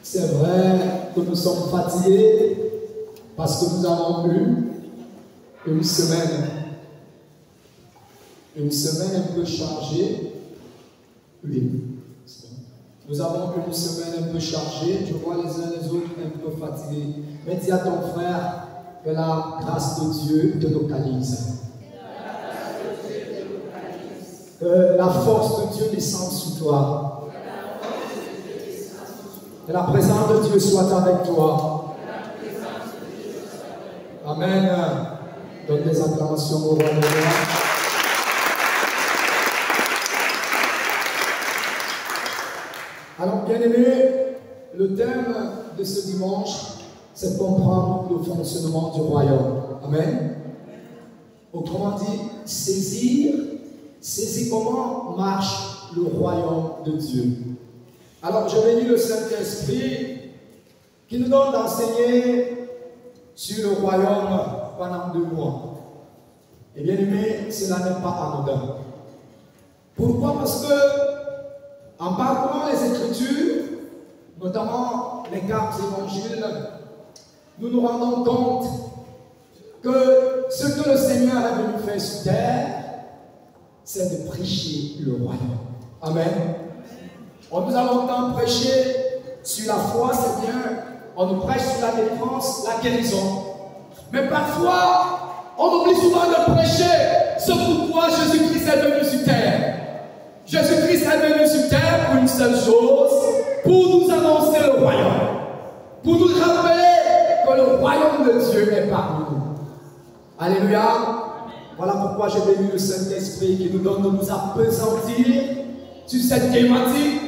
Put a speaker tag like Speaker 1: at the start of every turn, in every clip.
Speaker 1: C'est vrai que nous sommes fatigués parce que nous avons eu une semaine un peu chargée. Oui. Nous avons une semaine un peu chargée. Je vois les uns les autres un peu fatigués. Mais dis à ton frère que la grâce de Dieu te localise. Que la force de Dieu descende sur toi. Que la présence de Dieu soit avec toi. Amen. Donne des acclamations au roi de roi. Alors, bien aimé, le thème de ce dimanche, c'est comprendre le fonctionnement du royaume. Amen. Autrement dit, saisir comment marche le royaume de Dieu. Alors, je bénis le Saint-Esprit qui nous donne d'enseigner sur le royaume pendant 2 mois. Et bien aimé, cela n'est pas anodin. Pourquoi? Parce que en parcourant les Écritures, notamment les 4 évangiles, nous nous rendons compte que ce que le Seigneur est venu faire sur terre, c'est de prêcher le royaume. Amen. On nous a longtemps prêché sur la foi, c'est bien. On nous prêche sur la défense, la guérison. Mais parfois, on oublie souvent de prêcher ce pourquoi Jésus-Christ est venu sur terre. Jésus-Christ est venu sur terre pour une seule chose, pour nous annoncer le royaume. Pour nous rappeler que le royaume de Dieu est parmi nous. Alléluia. Voilà pourquoi j'ai béni le Saint-Esprit qui nous donne de nous appesantir sur cette thématique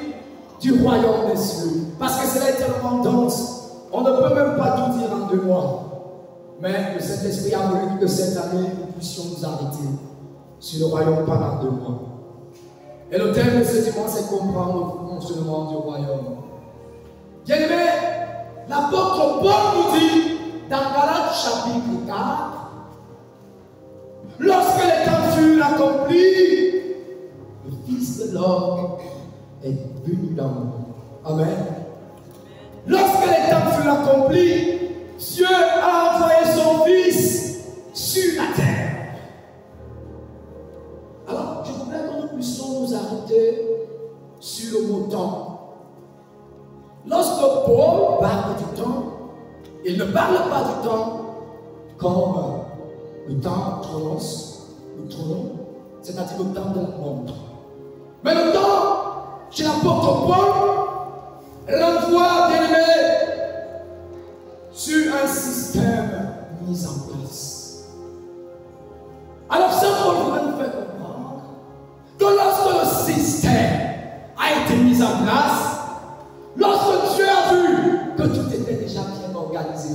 Speaker 1: du royaume des cieux. Parce que cela est tellement dense, on ne peut même pas tout dire en 2 mois. Mais le Saint-Esprit a voulu que cette année, nous puissions nous arrêter sur le royaume pendant 2 mois. Et le thème de ce dimanche, c'est comprendre le fonctionnement du royaume. Bien aimé, l'apôtre Paul nous dit dans Galates chapitre 4, lorsque les temps furent accomplis, le Fils de l'homme est venu dans le monde. Amen. Lorsque les temps furent accomplis, Dieu a envoyé son Fils sur la terre. Alors, je voudrais que nous puissions nous arrêter sur le mot temps. Lorsque Paul parle du temps, il ne parle pas du temps comme le temps chronos, le chrono, c'est-à-dire le temps de la montre. Mais le temps, chez l'apôtre Paul, l'envoie bien aimé sur un système mis en place. Alors, ça, Paul voudrait nous faire comprendre que lorsque le système a été mis en place, lorsque Dieu a vu que tout était déjà bien organisé,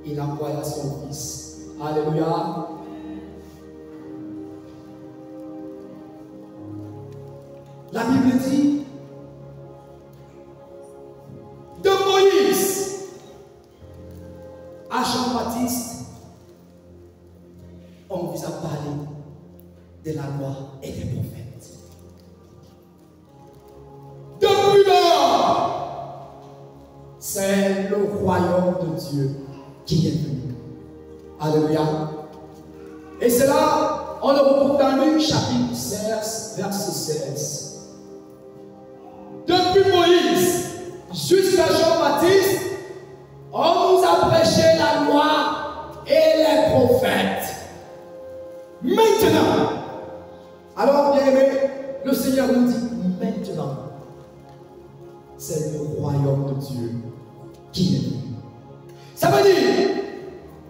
Speaker 1: il envoya son Fils. Alléluia. La Bible dit de Moïse à Jean-Baptiste, on vous a parlé de la loi et des prophètes. Depuis lors, c'est le royaume de Dieu qui est venu. Alléluia. Et cela, on le retrouve dans Luc chapitre 16, verset 16. Depuis Moïse jusqu'à Jean-Baptiste, on nous a prêché la loi et les prophètes. Maintenant, alors bien aimé, le Seigneur nous dit maintenant, c'est le royaume de Dieu qui est venu. Ça veut dire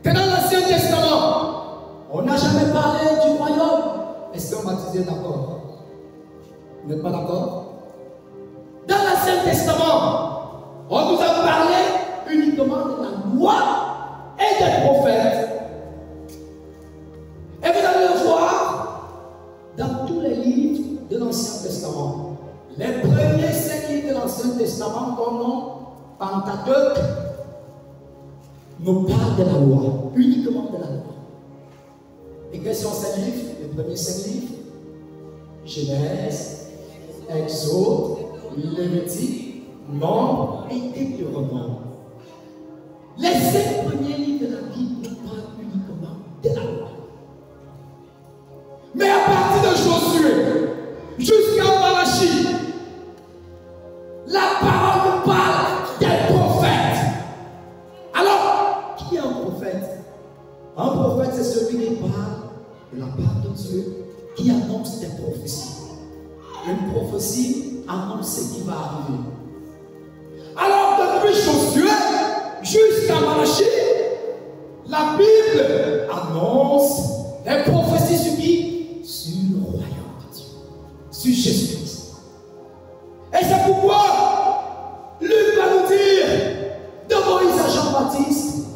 Speaker 1: que dans l'Ancien Testament, on n'a jamais parlé du royaume. Est-ce qu'on baptisé d'accord? Vous n'êtes pas d'accord? Dans l'Ancien Testament, on nous a parlé uniquement de la loi et des prophètes. Et vous allez le voir dans tous les livres de l'Ancien Testament. Les premiers 5 livres de l'Ancien Testament, comme nom Pentateuque, nous parlent de la loi, uniquement de la loi. Et quels sont ces livres? Les premiers 5 livres? Genèse, Exode, Lévitique, Nombre et Deutéronome. Les 5 premiers livres de la Bible parlent uniquement de la loi. Mais à partir de Josué jusqu'à Malachie, la parole nous parle des prophètes. Alors, qui est un prophète? Un prophète, c'est celui qui parle de la part de Dieu, qui annonce des prophéties. Une prophétie annonce ce qui va arriver. Alors, depuis Josué jusqu'à Malachie, la Bible annonce des prophéties sur qui? Sur le royaume de Dieu, sur Jésus-Christ. Et c'est pourquoi Luc va nous dire, de Moïse à Jean-Baptiste,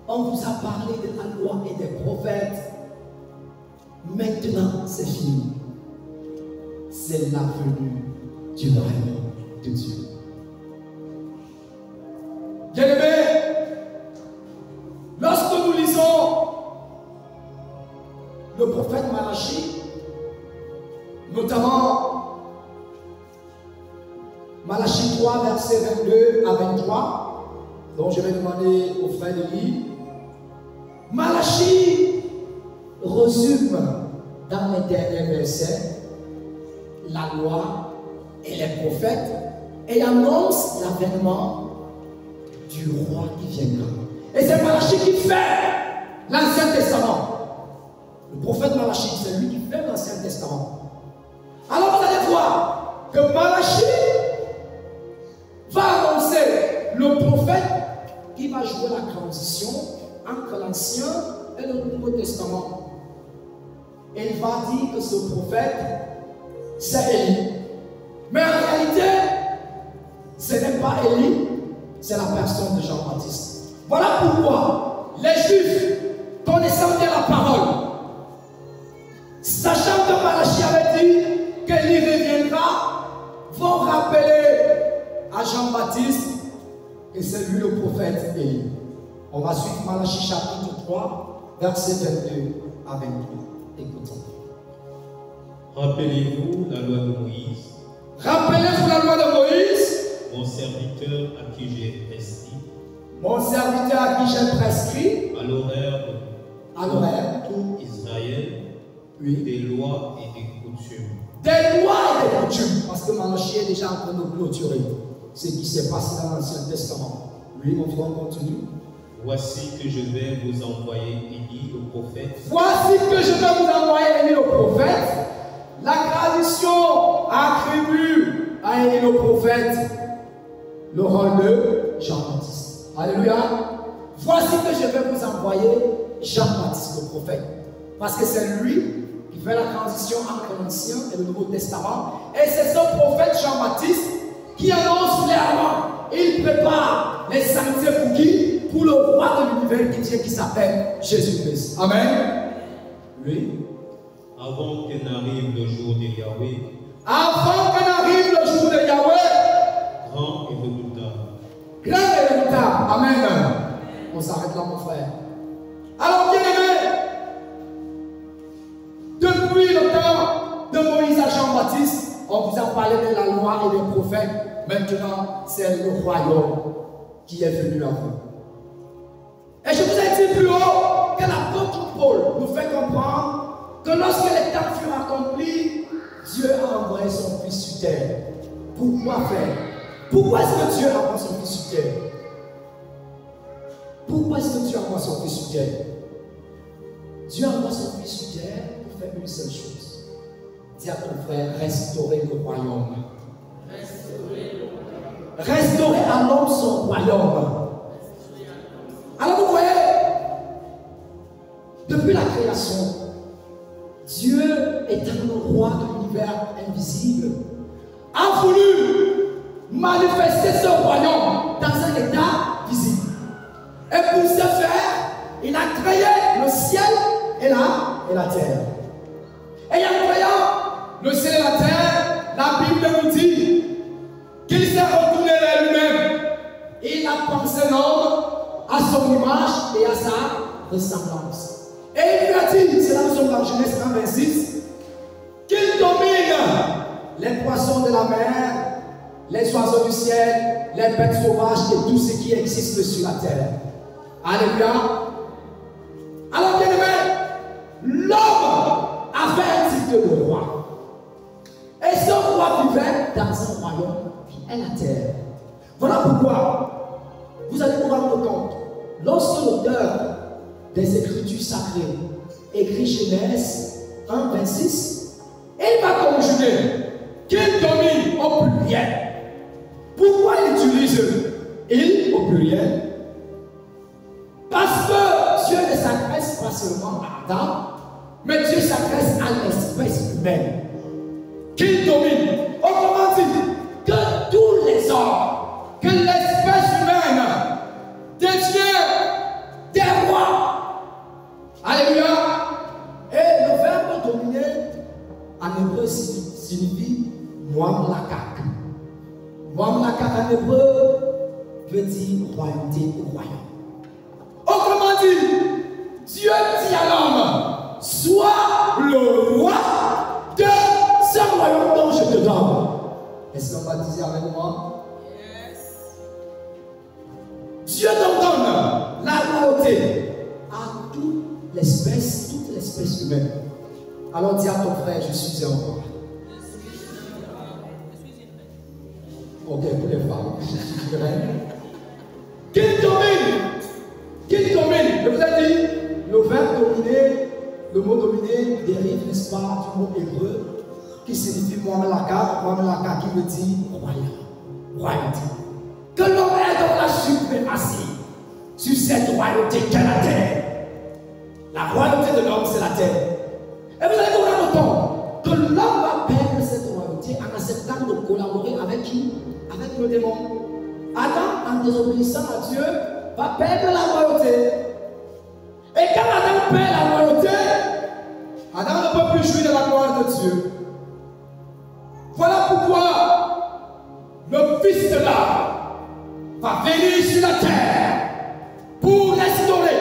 Speaker 1: on vous a parlé de la loi et des prophètes. Maintenant, c'est fini. C'est la venue du royaume de Dieu. Bien-aimés, lorsque nous lisons le prophète Malachie, notamment Malachie 3, versets 22 à 23, dont je vais demander aux frères de lire, Malachie résume dans les derniers versets la loi et les prophètes et annonce l'avènement du roi qui viendra. Et c'est Malachie qui fait l'Ancien Testament. Le prophète Malachie, c'est lui qui fait l'Ancien Testament. Alors vous allez voir que Malachie va annoncer le prophète qui va jouer la transition entre l'Ancien et le Nouveau Testament. Et il va dire que ce prophète, c'est Élie. Mais en réalité, ce n'est pas Élie, c'est la personne de Jean-Baptiste. Voilà pourquoi les Juifs, connaissant bien la parole, sachant que Malachie avait dit qu'Élie reviendra, vont rappeler à Jean-Baptiste que c'est lui le prophète Élie. On va suivre Malachie chapitre 3, versets 22 à 23. Écoutons.
Speaker 2: Rappelez-vous la loi de Moïse.
Speaker 1: Rappelez-vous la loi de Moïse.
Speaker 2: Mon serviteur à qui j'ai prescrit.
Speaker 1: Mon serviteur à qui j'ai prescrit.
Speaker 2: À l'horaire de tout Israël.
Speaker 1: Oui.
Speaker 2: Des lois et des coutumes.
Speaker 1: Des lois et des coutumes. Parce que Malachie est déjà en train de clôturer ce qui s'est passé dans l'Ancien Testament. Oui, mon frère, continue.
Speaker 2: Voici que je vais vous envoyer Élie le prophète.
Speaker 1: Voici que je vais vous envoyer Élie le prophète. La tradition attribue à Élie le prophète le rôle de Jean-Baptiste. Alléluia. Voici que je vais vous envoyer Jean-Baptiste le prophète. Parce que c'est lui qui fait la transition entre l'Ancien et le Nouveau Testament. Et c'est ce prophète Jean-Baptiste qui annonce clairement, il prépare les sentiers pour qui? Pour le roi de l'univers qui s'appelle Jésus-Christ. Amen. Oui.
Speaker 2: Avant que n'arrive le jour de Yahweh.
Speaker 1: Avant que n'arrive le jour de Yahweh.
Speaker 2: Grand et redoutable.
Speaker 1: Grand et redoutable. Amen. On s'arrête là, mon frère. Alors, bien aimé, depuis le temps de Moïse à Jean-Baptiste, on vous a parlé de la loi et des prophètes. Maintenant, c'est le royaume qui est venu à vous. Et je vous ai dit plus haut que l'apôtre Paul nous fait comprendre que lorsque les temps furent accomplis, Dieu a envoyé son Fils sur terre. Pourquoi faire? Pourquoi est-ce que Dieu envoie son Fils sur terre? Pourquoi est-ce que Dieu envoie son Fils sur terre? Dieu envoie son Fils sur terre pour faire une seule chose. Dis à ton frère, restaurer le royaume. Restaurer à l'homme son royaume. Alors vous voyez, depuis la création, Dieu étant le roi de l'univers invisible, a voulu manifester ce royaume dans un état visible. Et pour ce faire, il a créé le ciel et la terre. Et en créant le ciel et la terre, la Bible nous dit qu'il s'est retourné vers lui-même. Il a pensé l'homme à son image et à sa ressemblance. Et il lui a dit, c'est là où nous sommes dans Genèse 1, 26, qu'il domine les poissons de la mer, les oiseaux du ciel, les bêtes sauvages et tout ce qui existe sur la terre. Alléluia. Alors, bien aimé, l'homme avait un titre de roi. Et ce roi vivait dans un royaume qui est la terre. Voilà pourquoi vous allez vous rendre compte, lorsque l'auteur des Écritures sacrées écrit Genèse 1, 26, il va conjuguer qu'il domine au pluriel. Pourquoi il utilise il au pluriel? Parce que Dieu ne s'adresse pas seulement à Adam, mais Dieu s'adresse à l'espèce humaine. Qu'il domine. Autrement dit, que tous les hommes, que l'espèce humaine devient des rois. Alléluia. Et le verbe dominer en hébreu signifie Moam Lakak. Moam Lakak en hébreu veut dire royauté ou royaume. Autrement dit, Dieu dit à l'homme, sois le roi de ce royaume dont je te donne. Est-ce qu'on va dire avec moi? Yes. Dieu te donne la royauté à toute l'espèce humaine. Alors dis à ton frère, je suis un roi. Ok, pour les femmes, je suis une reine. Qu'il domine. Qu'il domine. Je vous ai dit, le verbe dominer, le mot dominer dérive, n'est-ce pas, du mot hébreu qui signifie Moam Lakak qui veut dire royaume, royauté. Que l'homme est dans la suprématie sur cette royauté qu'est la terre. La royauté de l'homme, c'est la terre. Et vous allez vous rendre compte que l'homme va perdre cette royauté en acceptant de collaborer avec qui? Avec le démon. Adam, en désobéissant à Dieu, va perdre la royauté. Et quand Adam perd la royauté, Adam ne peut plus jouir de la gloire de Dieu. Voilà pourquoi le Fils de l'homme va venir sur la terre pour restaurer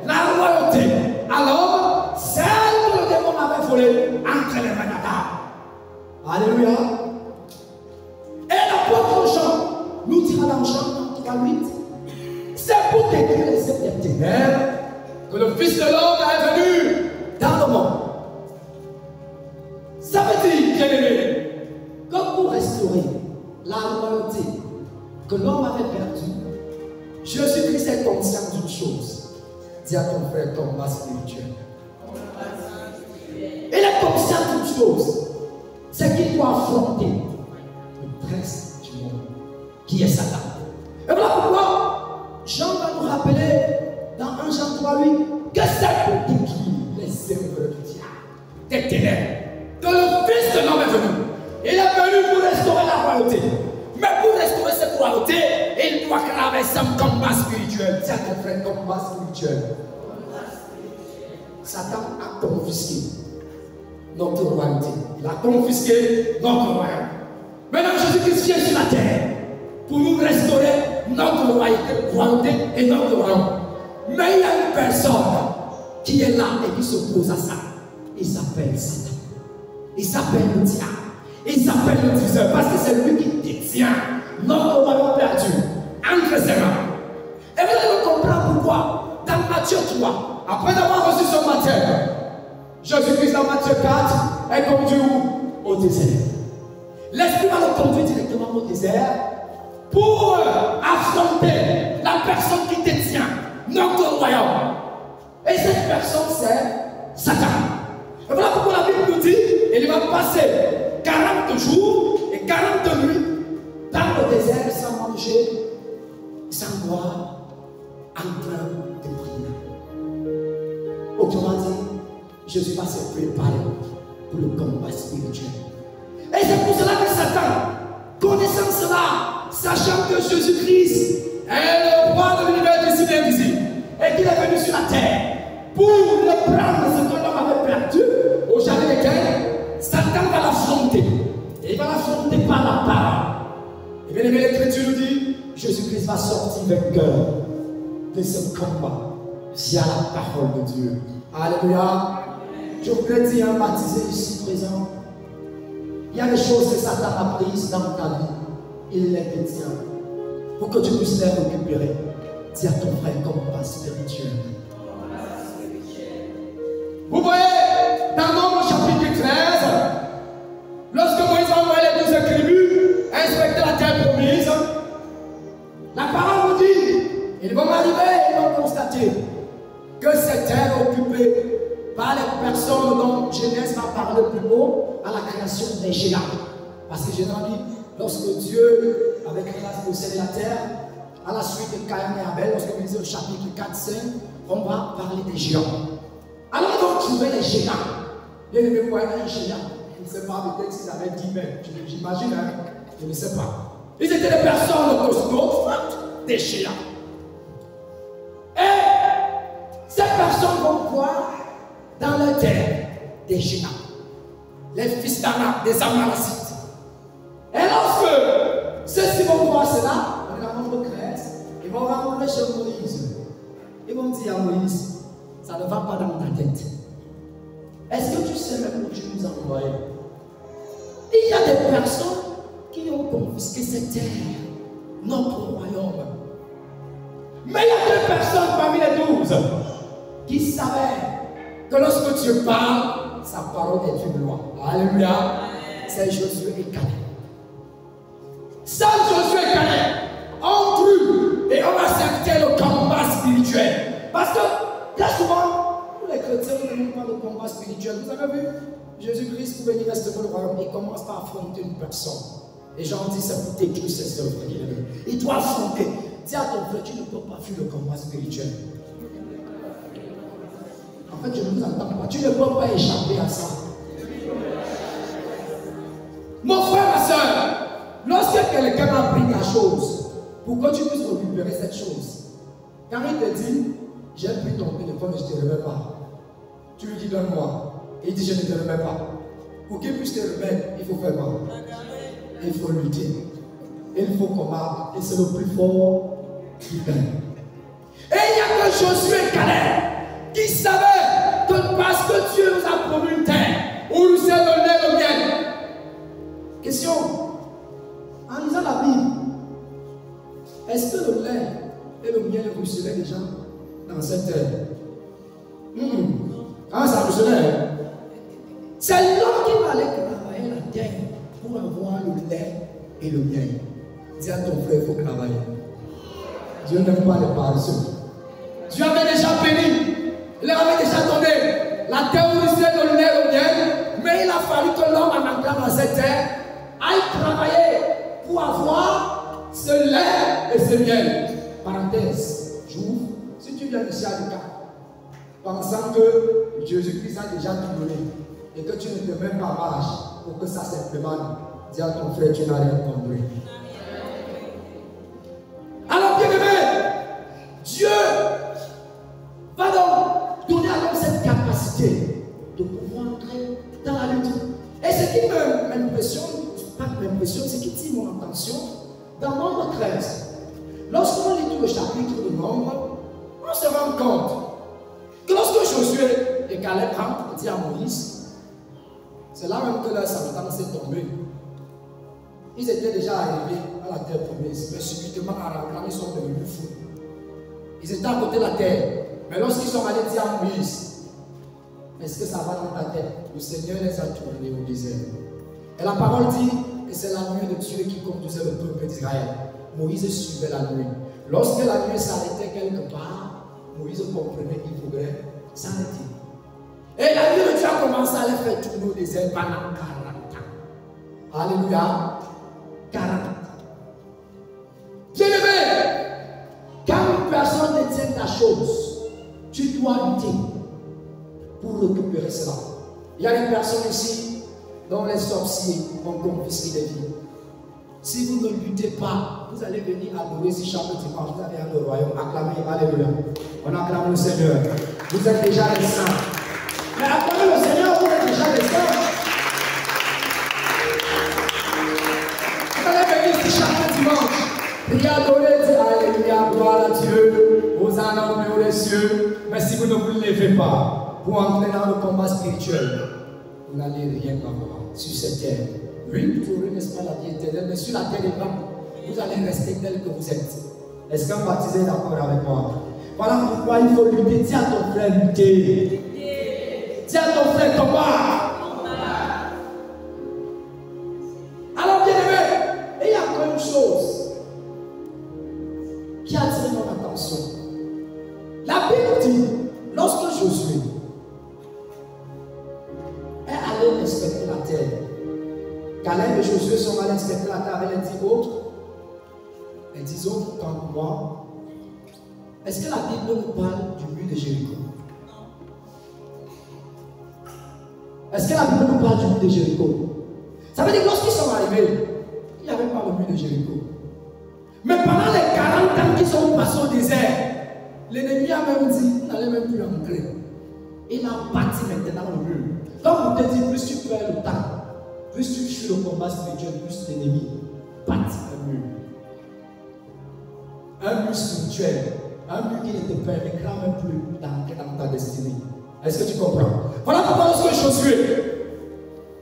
Speaker 1: la royauté à l'homme, celle que le démon avait volée entre les mains d'Adam. Alléluia. Et l'apôtre Jean nous dira dans Jean 3:8, c'est pour détruire les œuvres des ténèbres que le Fils de l'homme est venu dans le monde. Ça veut dire, bien aimé, que pour restaurer la royauté que l'homme avait perdue, Jésus-Christ est conscient d'une chose. Dis à ton frère, combat spirituel. Il est conscient d'une chose, c'est qu'il doit affronter le prince du monde, qui est Satan. Et voilà pourquoi Jean va nous rappeler dans 1 Jean 3:8 que c'est pour détruire les œuvres du diable, des ténèbres, que le Fils de l'homme est venu. Il est venu pour restaurer la royauté. Mais pour restaurer cette royauté, il doit traverser un combat spirituel. Tiens, mon frère, combat spirituel. Satan a confisqué notre royauté. Il a confisqué notre royauté. Maintenant, Jésus-Christ vient sur la terre pour nous restaurer notre royauté et notre royaume. Mais il y a une personne qui est là et qui s'oppose à ça. Il s'appelle Satan. Il s'appelle le diable. Il s'appelle le diviseur parce que c'est lui qui détient notre royaume perdu entre ses mains. Et vous allez comprendre pourquoi. Dans Matthieu 3, après avoir reçu son baptême, Jésus-Christ dans Matthieu 4 est conduit au désert. L'Esprit va le conduire directement au désert pour affronter la personne qui détient notre royaume. Et cette personne, c'est Satan. Et voilà pourquoi la Bible nous dit, il va passer 40 jours et 40 nuits dans le désert sans manger, sans boire, en train de prier. Autrement dit, Jésus va se préparer pour le combat spirituel. Et c'est pour cela que Satan, connaissant cela, sachant que Jésus-Christ est le roi de l'univers visible et invisible, et qu'il est venu sur la terre pour reprendre ce que l'homme avait perdu au jardin d'Éden, Satan va l'affronter. Et il va l'affronter par la parole. Et bien aimé, l'Écriture nous dit, Jésus-Christ va sortir vainqueur de ce combat via la parole de Dieu. Alléluia. Je voudrais dire, baptisé ici présent, il y a des choses que Satan a prises dans ta vie il les détient. Pour que tu puisses les récupérer, dis à ton frère combat spirituel. Vous voyez, dans Nombre chapitre 13, lorsque Moïse a envoyé les 12 tribus inspecter la terre promise, la parole vous dit, ils vont arriver et ils vont constater que cette terre est occupée par les personnes dont Genèse va parler plus haut à la création des géants. Parce que Genèse dit, lorsque Dieu avait créé la posséder la terre, à la suite de Caïn et Abel, lorsque vous lisez au chapitre 4-5, on va parler des géants. Alors ils vont trouver les géants. Bien aimé, vous voyez les géants. Je ne sais pas, peut-être qu'ils avaient 10 mètres. J'imagine, hein? Je ne sais pas. Ils étaient des personnes costauds, des géants. Et ces personnes vont voir dans leur terre des géants. Les fils d'Anak, des Amalecites. Et lorsque ceux-ci vont voir cela, on est dans Nombre 13, ils vont rencontrer chez Moïse. Ils vont dire à Moïse, ça ne va pas dans ta tête. Est-ce que tu sais même où tu nous as envoyés? Il y a des personnes qui ont confisqué cette terre, notre royaume. Mais il y a deux personnes parmi les 12 qui savaient que lorsque Dieu parle, sa parole est une loi. Alléluia. C'est Josué et Caleb. Sans Josué et Caleb ont cru et ont accepté le combat spirituel. Parce que très souvent, nous les chrétiens, nous ne parlent pas de combat spirituel. Vous avez vu, Jésus-Christ, pour venir restaurer le royaume, il commence par affronter une personne. Les gens disent, c'est pour détruire ses œuvres. Il doit affronter. Dis à ton frère, tu ne peux pas fuir le combat spirituel. En fait, je ne vous entends pas. Tu ne peux pas échapper à ça. Mon frère, ma soeur, lorsque quelqu'un a pris ta chose, pour que tu puisses récupérer cette chose, quand il te dit, j'ai pris ton téléphone et je ne te remets pas, tu lui dis, donne-moi. Et il dit, je ne te remets pas. Pour qu'il puisse te remettre, il faut faire quoi? Il faut lutter. Il faut combattre. Et c'est le plus fort qui gagne. Et il n'y a que Josué et Caleb qui savaient que parce que Dieu nous a promis une terre où nous s'est donné le miel. Question. En lisant la Bible, est-ce que le lait et le miel ruisselaient déjà dans cette terre? Ah, ça ruisselait. C'est l'homme qui va aller travailler la terre pour avoir le lait et le miel. Dis à ton frère, il faut travailler. Dieu n'aime pas les paresseux. Dieu avait déjà béni. Il leur avait déjà donné la terre où il s'est donné le miel. Mais il a fallu que l'homme en entrant dans cette terre aille travailler pour avoir ce lait et ce miel. Parenthèse, j'ouvre. Si tu viens ici à Lucas, pensant que Jésus-Christ a déjà tout donné et que tu ne te mets pas marche pour que ça s'implémente, dis à ton frère, tu n'as rien compris. Alors, bien aimé, Dieu va donc donner à l'homme cette capacité de pouvoir entrer dans la lutte. Et ce qui m'impressionne, pas m'impressionne, ce qui tire mon attention, dans Nombre 13, lorsqu'on lit tout le chapitre de Nombre, on se rend compte que lorsque Josué et Caleb rentrent et disent à Moïse, c'est là même que leur sentence est tombée. Ils étaient déjà arrivés à la terre promise, mais subitement en rentrant, ils sont devenus fous. Ils étaient à côté de la terre, mais lorsqu'ils sont allés dire à Moïse, est-ce que ça va dans ta tête? Le Seigneur les a tournés au désert. Et la parole dit que c'est la nuit de Dieu qui conduisait le peuple d'Israël. Moïse suivait la nuit. Lorsque la nuit s'arrêtait quelque part, Moïse comprenait qu'il faudrait s'arrêter. Et la nuit de Dieu a commencé à les faire tourner au désert pendant 40 ans. Alléluia. 40 ans. Bien-aimé, quand une personne détient ta chose, tu dois lutter pour récupérer cela. Il y a des personnes ici dont les sorciers ont confisqué des vies. Si vous ne luttez pas, vous allez venir adorer si chaque dimanche vous allez dans le royaume, acclamer, alléluia. On acclame le Seigneur. Vous êtes déjà les saints. Mais acclamez le Seigneur, vous êtes déjà les saints. Vous allez venir ici chaque dimanche. Priez, adorer, dire alléluia, gloire à Dieu, aux âmes et aux cieux. Mais si vous ne vous levez pas pour entrer dans le combat spirituel, vous n'allez rien avoir sur cette terre. Oui, vous aurez, n'est-ce pas, la vie éternelle, mais sur la terre des blancs, vous allez rester tel que vous êtes. Est-ce qu'un baptisé est d'accord avec moi? Voilà pourquoi il faut lutter. Dis à ton frère lutter. Dis à ton frère combat. Alors bien aimé, il y a une chose qui a attiré mon attention. La Bible dit, lorsque Josué est allé inspecter la terre, Caleb et Josué sont allés inspecter la terre avec les 10 autres. Les 10 autres, comme moi. Est-ce que la Bible nous parle du mur de Jéricho? Est-ce que la Bible nous parle du mur de Jéricho? Ça veut dire que lorsqu'ils sont arrivés, il n'y avait pas le mur de Jéricho. Mais pendant les 40 ans qu'ils sont passés au désert, l'ennemi a même dit, il n'allait même plus entrer. Il a bâti maintenant le mur. Comme vous te dites, plus tu perds le temps, plus tu fuis le combat spirituel, plus l'ennemi bâtit un mur. Un mur spirituel, un mur qui ne te permettra même plus d'entrer dans ta destinée. Est-ce que tu comprends? Voilà pourquoi lorsque Josué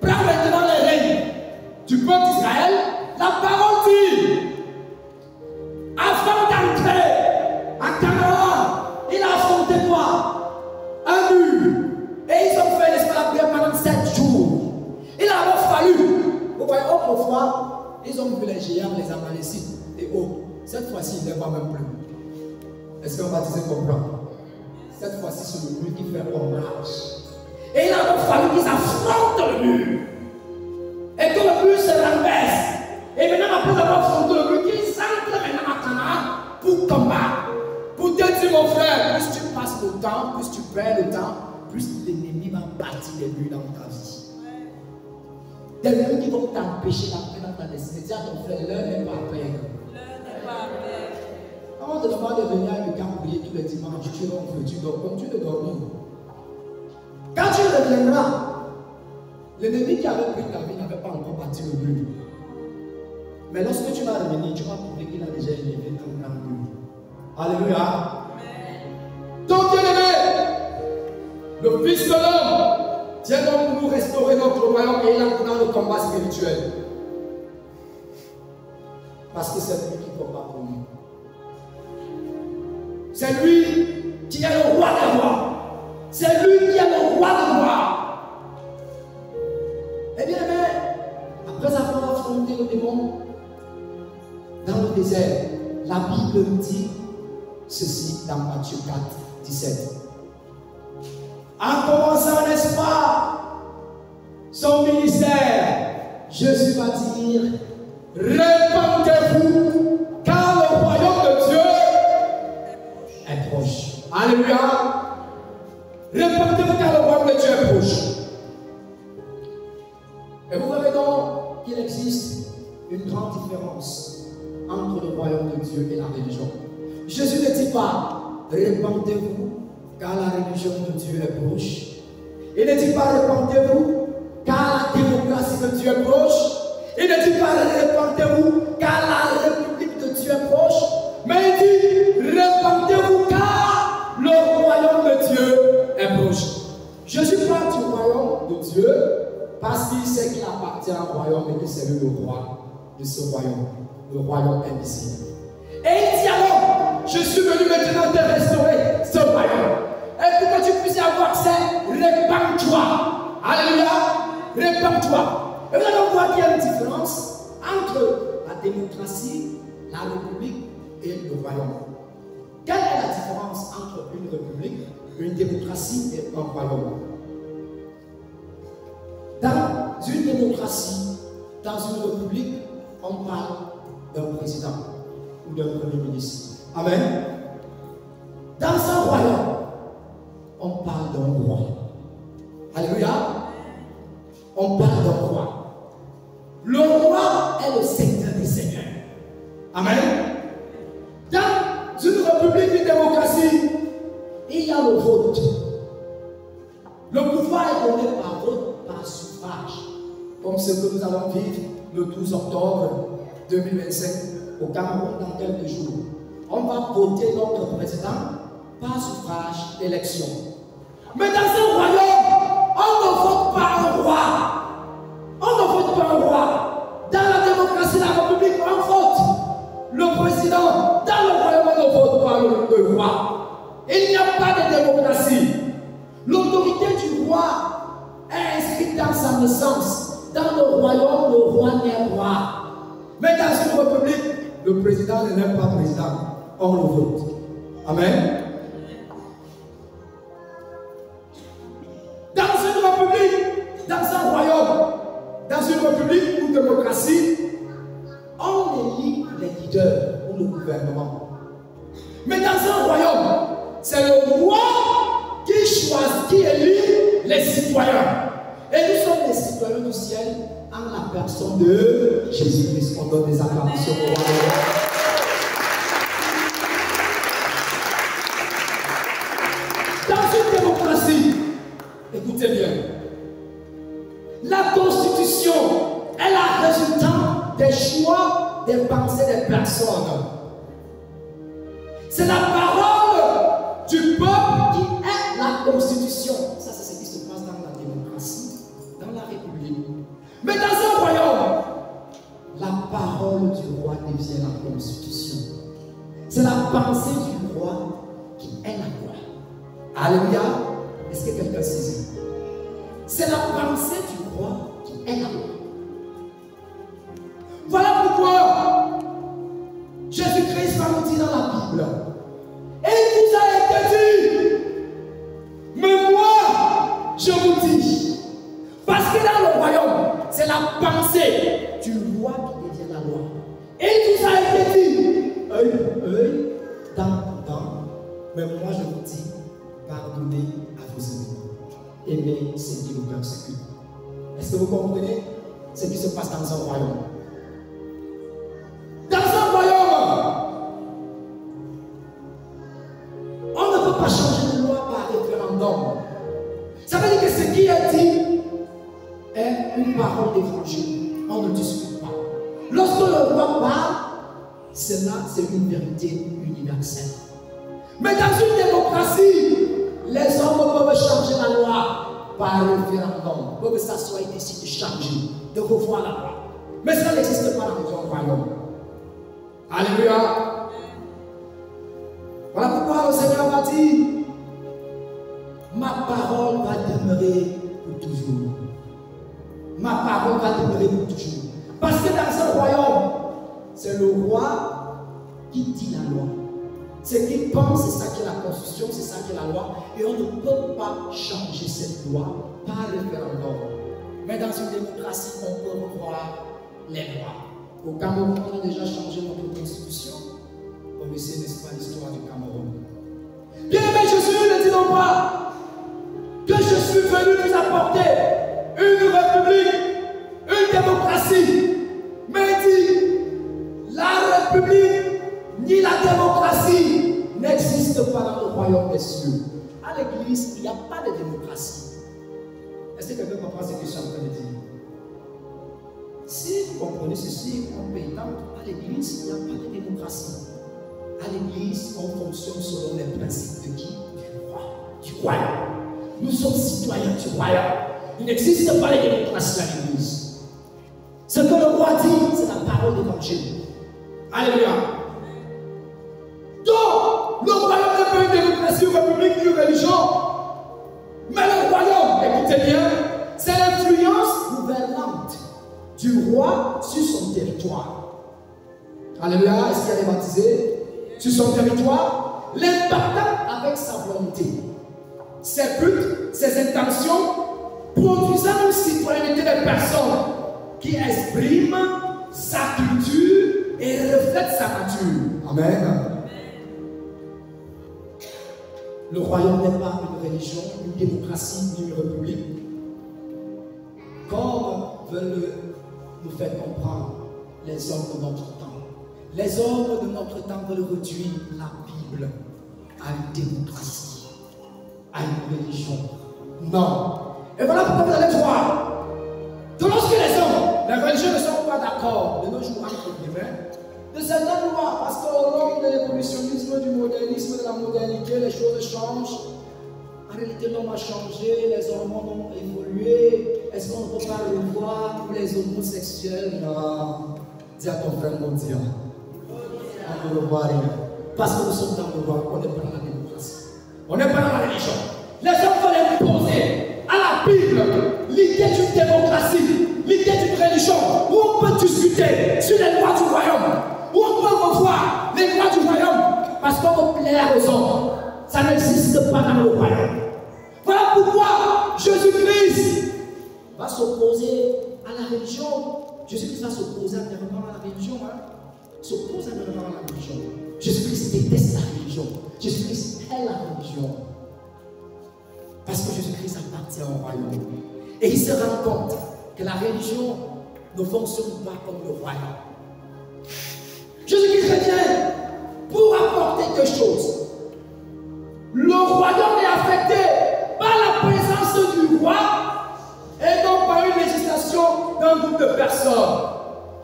Speaker 1: prend maintenant les règnes du peuple d'Israël, la parole dit, afin d'entrer à Canaan, il a affronté quoi? Un mur. Et ils ont fait l'esclavage pendant 7 jours. Il a alors fallu, vous voyez, autrefois, ils ont vu les géants, les Amalécites et autres. Cette fois-ci, ils ne les voient même plus. Est-ce qu'un baptisé comprend? Cette fois-ci, c'est le mur qui fait ombrage. Et il a alors fallu qu'ils affrontent le mur. Et que le mur se renverse. Et maintenant, après avoir affronté le mur, qu'ils entrent maintenant à Canaan pour combattre. Pour te dire, mon frère, plus tu passes le temps, plus tu perds le temps, plus l'ennemi va bâtir des murs dans ta vie. Des murs qui vont t'empêcher d'entrer dans ta destinée. Dis à ton frère, l'heure n'est pas à perdre. Avant de demander de venir à le camp prier tous les dimanches, tu ronfles, tu dors, comme tu le dormir. Quand tu reviendras, l'ennemi qui avait pris ta vie n'avait pas encore bâti le mur. Mais lorsque tu vas revenir, tu vas trouver qu'il a déjà élevé un grand mur. Alléluia. Donc, bien-aimé, le Fils de l'homme vient donc pour nous restaurer notre royaume et il entre dans le combat spirituel. Parce que c'est lui qui combat pour nous. C'est lui qui est le roi des rois. C'est lui qui est le roi des rois. Eh bien, après avoir affronté le démon dans le désert, la Bible nous dit ceci dans Matthieu 4, 17. En commençant, n'est-ce pas, son ministère, Jésus va dire, répandez-vous, car le royaume de Dieu est proche. Alléluia. Répandez-vous, car le royaume de Dieu est proche. Et vous verrez donc qu'il existe une grande différence entre le royaume de Dieu et la religion. Jésus ne dit pas, répandez-vous, car la religion de Dieu est proche. Il ne dit pas, répandez-vous, car la démocratie de Dieu est proche. Il ne dit pas, répandez-vous, car la république de Dieu est proche. Mais il dit, répandez-vous, car le royaume de Dieu est proche. Jésus parle du royaume de Dieu parce qu'il sait qu'il appartient à un royaume et que c'est lui le roi de ce royaume, le royaume invisible. Et il dit alors, je suis venu maintenant te restaurer ce royaume. Et pour que tu puisses y avoir accès, répands-toi. Alléluia, répands-toi. Et vous allez voir qu'il y a une différence entre la démocratie, la république et le royaume. Quelle est la différence entre une république, une démocratie et un royaume? Dans une démocratie, dans une république, on parle d'un président ou d'un premier ministre. Amen. Dans un royaume, on parle d'un roi. Alléluia. On parle d'un roi. Le roi est le Seigneur des seigneurs. Amen. Dans une république, une démocratie, il y a le vote. Le pouvoir est donné par vote, par suffrage. Comme ce que nous allons vivre le 12 octobre 2025 au Cameroun dans quelques jours. On va voter notre président par suffrage d'élection. Mais dans un royaume, on ne vote pas un roi. On ne vote pas un roi. Dans la démocratie, la République, on vote. dans le royaume, on ne vote pas le roi. Il n'y a pas de démocratie. L'autorité du roi est inscrite dans sa naissance. Dans le royaume, le roi n'est roi. Mais dans une république, le président n'est pas président. On le vote. Amen. Dans une république, dans un royaume, dans une république ou démocratie, on élit les leaders ou le gouvernement. Mais dans un royaume, c'est le roi qui choisit, qui élit les citoyens. Et nous sommes les citoyens du ciel en la personne de Jésus-Christ. On donne des acclamations au roi. Dans une démocratie, écoutez bien, la Constitution est la résultante des choix, des pensées des personnes. C'est la parole du peuple qui est la Constitution. Ça, c'est ce qui se passe dans la démocratie, dans la République. Mais dans un royaume, la parole du roi devient la Constitution. C'est la pensée du roi qui est la loi. Alléluia. Est-ce que quelqu'un saisit? C'est la pensée du roi qui est la loi. Voilà pourquoi Jésus-Christ va nous dire dans la Bible, et il vous a été dit, mais moi je vous dis, parce que dans le royaume, c'est la pensée du roi qui devient la loi. Et il vous a été dit, œil pour œil, dent pour dent, mais moi je vous dis, pardonnez à vos ennemis, aimez ceux qui vous persécutent. Est-ce que vous comprenez ce qui se passe dans un royaume? Dans un royaume, on ne peut pas changer de loi par référendum. Ça veut dire que ce qui est dit est une parole d'évangile. On ne discute pas. Lorsque le roi parle, cela c'est une vérité universelle. Mais dans une démocratie, les hommes peuvent changer la loi par référendum. Peuvent s'asseoir et décider de changer, de revoir la loi. Mais ça n'existe pas dans notre royaume. Alléluia. Voilà pourquoi le Seigneur m'a dit, ma parole va demeurer pour toujours. Ma parole va demeurer pour toujours. Parce que dans ce royaume, c'est le roi qui dit la loi. Ce qu'il pense, c'est ça qui est la constitution, c'est ça qui est la loi. Et on ne peut pas changer cette loi par référendum. Mais dans une démocratie, on peut revoir les lois. Au Cameroun, on a déjà changé notre constitution. Vous connaissez, n'est-ce pas, l'histoire du Cameroun? Bien aimé Jésus, ne disons pas que je suis venu vous apporter une république, une démocratie. Mais il dit, la république ni la démocratie n'existe pas dans le royaume des cieux. À l'église, il n'y a pas de démocratie. Est-ce que quelqu'un comprend ce que je suis en train de dire? Si vous comprenez ceci, on paye tant, à l'église, il n'y a pas de démocratie. À l'église, on fonctionne selon les principes de qui? Du roi, du royaume. Nous sommes citoyens du royaume. Il n'existe pas de démocratie à l'église. Ce que le roi dit, c'est la parole d'évangile. Alléluia. Donc, le royaume n'est pas une démocratie, une république, une religion. Mais le royaume, écoutez bien, c'est l'influence gouvernante du roi sur son territoire. Alléluia. Est-ce qu'il y a des baptisés? Sur son territoire, l'impactant avec sa volonté, ses buts, ses intentions, produisant une citoyenneté des personnes qui expriment sa culture et reflètent sa nature. Amen. Le royaume n'est pas une religion, une démocratie, ni une république. Comme veulent nous faire comprendre les hommes de notre temps. Les hommes de notre temps veulent réduire la Bible à une démocratie, à une religion. Non. Et voilà pourquoi vous allez voir que lorsque les hommes, les religieux ne sont pas d'accord de nos jours entre guillemets, de certaines lois, parce qu'au nom de l'évolutionnisme, du modernisme, de la modernité, les choses changent. En réalité, l'homme a changé, les hormones ont évolué. Est-ce qu'on ne peut pas revoir tous les homosexuels? Non. Dis à ton frère, mon Dieu. On ne voit rien. Parce que nous sommes dans le roi, on n'est pas dans la démocratie. On n'est pas dans la religion. Les hommes veulent imposer à la Bible l'idée d'une démocratie, l'idée d'une religion où on peut discuter sur les lois du royaume, où on peut revoir les lois du royaume parce qu'on veut plaire aux hommes. Ça n'existe pas dans le royaume. Voilà pourquoi Jésus-Christ va s'opposer à la religion. Jésus-Christ va s'opposer intérieurement à la religion. S'oppose intérieurement à la religion. Jésus-Christ déteste la religion. Jésus-Christ hait la religion. Parce que Jésus-Christ appartient au royaume. Et il se rend compte que la religion ne fonctionne pas comme le royaume. Jésus-Christ revient pour apporter deux choses. Le royaume est affecté par la présence du roi et non par une législation d'un groupe de personnes.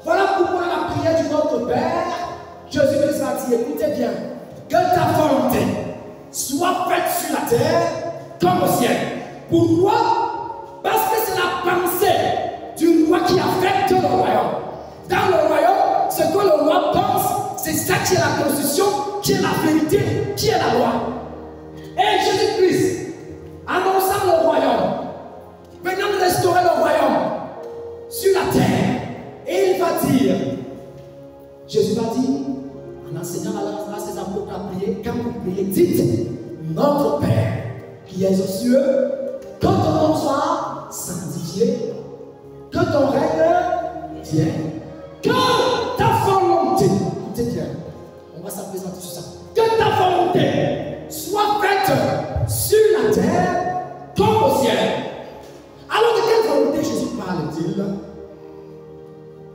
Speaker 1: Voilà pourquoi la prière du Notre Père, Jésus-Christ a dit, écoutez bien, que ta volonté soit faite sur la terre comme au ciel. Pourquoi? Parce que c'est la pensée du roi qui affecte le royaume. Dans le royaume, ce que le roi pense, c'est ça qui est la constitution, qui est la vérité, qui est la loi. Et Jésus-Christ, annonçant le royaume, venant de restaurer le royaume sur la terre, et il va dire, Jésus va dire, en enseignant à ses apôtres à prier, quand vous priez, dites, notre Père qui es aux cieux, que ton nom soit sanctifié, que ton règne vienne, que ta volonté, écoutez bien, on va s'apprésenter sur ça, que ta volonté soit faite sur la terre comme au ciel. Alors de quelle volonté Jésus parle-t-il?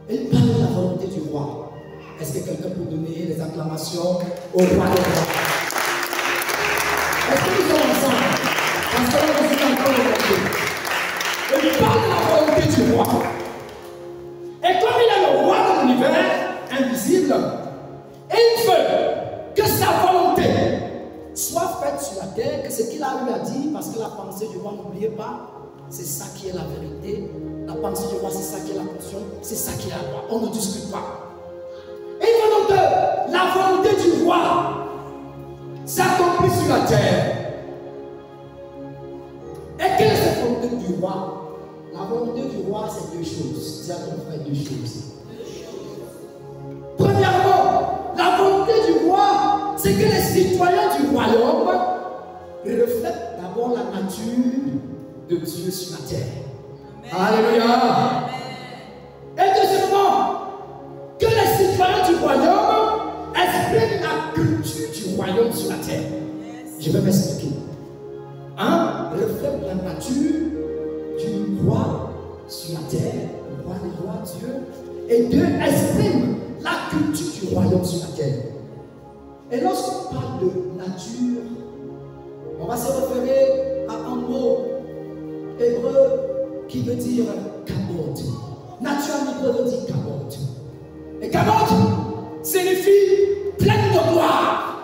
Speaker 1: Il parle de la volonté du roi. Est-ce que quelqu'un peut donner les acclamations au roi des rois? Est-ce que nous sommes ensemble? Parce que là, je suis encore le il parle de la volonté du roi. Et comme il est le roi de l'univers invisible, il veut que sa volonté soit faite sur la terre, que ce qu'il a eu à dire, parce que la pensée du roi, n'oubliez pas, c'est ça qui est la vérité. La pensée du roi, c'est ça qui est la conscience, c'est ça qui est la loi. On ne discute pas. Et il veut donc que la volonté du roi s'accomplisse sur la terre. Et quelle est cette volonté du roi? La volonté du roi, c'est deux choses. Dis à ton frère deux choses. Premièrement, la volonté du roi, c'est que les citoyens du royaume reflètent d'abord la nature de Dieu sur la terre. Alléluia. Et deuxièmement, que les citoyens du royaume expriment la culture du royaume sur la terre. Je vais m'expliquer. Un, reflète la nature du roi sur la terre, le roi des rois, Dieu. Et deux, exprime la culture du royaume sur la terre. Et lorsqu'on parle de nature, on va se référer à un mot hébreu qui veut dire kabod. Nature en hébreu veut dire kabod. Et kabod signifie pleine de gloire.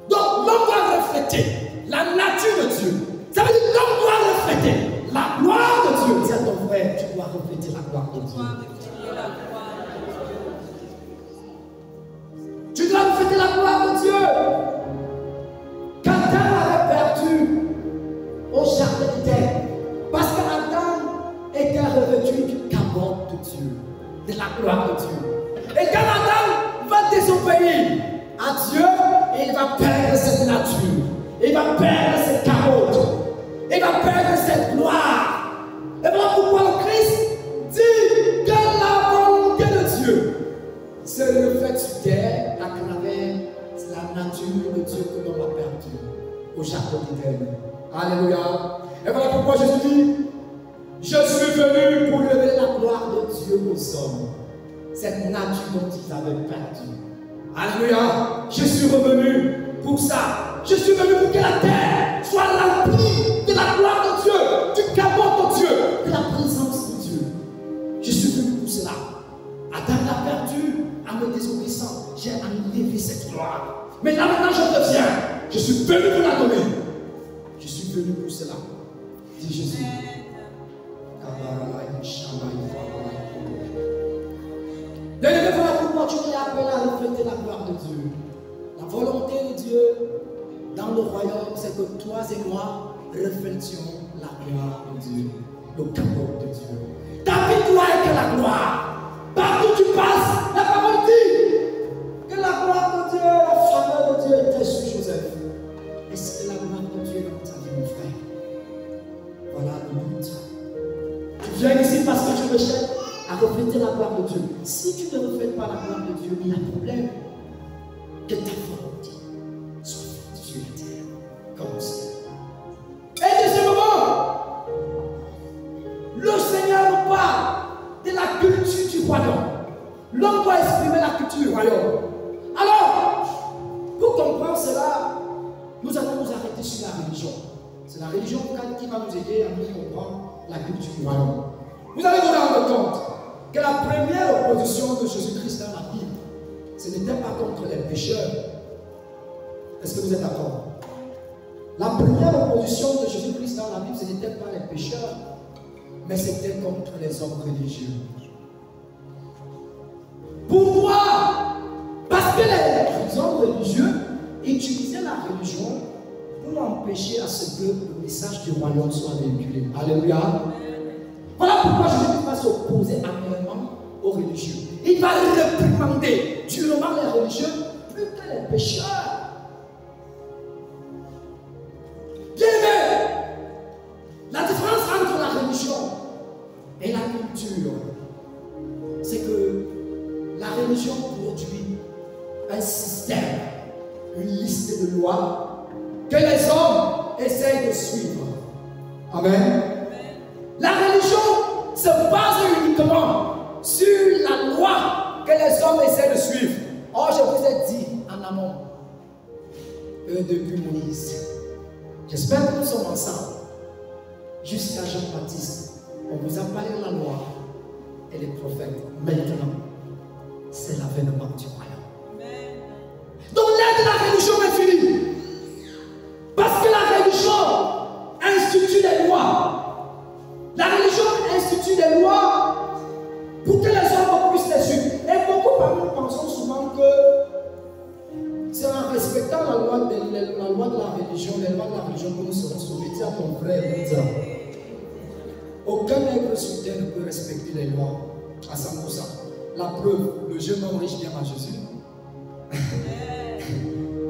Speaker 1: Donc l'homme doit refléter la nature de Dieu. Ça veut dire que l'homme doit refléter la gloire de Dieu. Dis à ton frère, tu dois refléter la gloire de Dieu. Tu dois refléter la gloire de Dieu. Quand Adam avait perdu au jardin d'Éden, parce qu'Adam était revêtu du kabod de Dieu, de la gloire de Dieu. Et quand Adam va désobéir à Dieu, il va perdre cette nature, il va perdre cette kabod, il va perdre cette gloire. Et voilà pourquoi le Christ dit que la volonté de Dieu se reflète sur terre à travers la nature de Dieu que l'homme a perdu au jardin d'Éden. Alléluia. Et voilà pourquoi Jésus dit, je suis venu pour révéler la gloire de Dieu aux hommes. Cette nature dont ils avaient perdu. Alléluia. Je suis revenu pour ça. Je suis venu pour que la terre soit remplie de la gloire de Dieu, du kabod de Dieu, de la présence de Dieu. Je suis venu pour cela. Adam l'a perdu en me désobéissant. J'ai enlevé cette gloire. Mais là maintenant je reviens. Je suis venu pour la donner. Je suis venu pour cela. Dis Jésus. Bien-aimé, voilà pourquoi tu es appelé à refléter la gloire de Dieu. La volonté de Dieu dans le royaume, c'est que toi et moi reflétions la gloire de Dieu, le cadeau de Dieu. Ta vie doit être la gloire. Partout où tu passes, la parole dit que la gloire de Dieu, la faveur de Dieu était sur Joseph. Est-ce que la gloire de Dieu est dans ta vie, mon frère? Voilà le but. Tu viens ici parce que tu recherches à refléter la gloire de Dieu. Si tu ne reflètes pas la gloire de Dieu, il y a un problème. Que ta volonté soit faite sur la terre comme au ciel. Et de ce moment, le Seigneur parle de la culture du royaume. L'homme doit exprimer la culture du royaume. Alors, pour comprendre cela, nous allons nous arrêter sur la religion. C'est la religion qui va nous aider à mieux comprendre la culture du royaume. Vous allez vous rendre compte que la première opposition de Jésus-Christ dans la Bible, ce n'était pas contre les pécheurs. Est-ce que vous êtes d'accord? La première opposition de Jésus-Christ dans la Bible, ce n'était pas les pécheurs, mais c'était contre les hommes religieux. Pourquoi? Parce que les hommes religieux utilisaient la religion pour empêcher à ce que le message du royaume soit véhiculé. Alléluia. Voilà pourquoi Jésus va s'opposer annuellement aux religieux. Il va réprimander durement les religieux plus que les pécheurs. Bien aimé, la différence entre la religion et la culture, c'est que la religion produit un système, une liste de lois que les hommes essayent de suivre. Amen. La religion se base uniquement sur la loi que les hommes essaient de suivre. Or, je vous ai dit en amont, depuis Moïse, j'espère que nous sommes ensemble, jusqu'à Jean-Baptiste, on vous a parlé de la loi et les prophètes. Maintenant, c'est l'avènement du royaume. Donc l'ère de la religion est finie. Parce que la religion institue des lois. La religion institue des lois pour que les hommes puissent les suivre. Et beaucoup parmi nous pensons souvent que c'est en respectant la loi de la religion, les lois de la religion que nous serons sauvés. Dis à ton frère, dis aucun être sur terre ne peut respecter les lois à 100%. La preuve, le jeune homme riche vient à Jésus.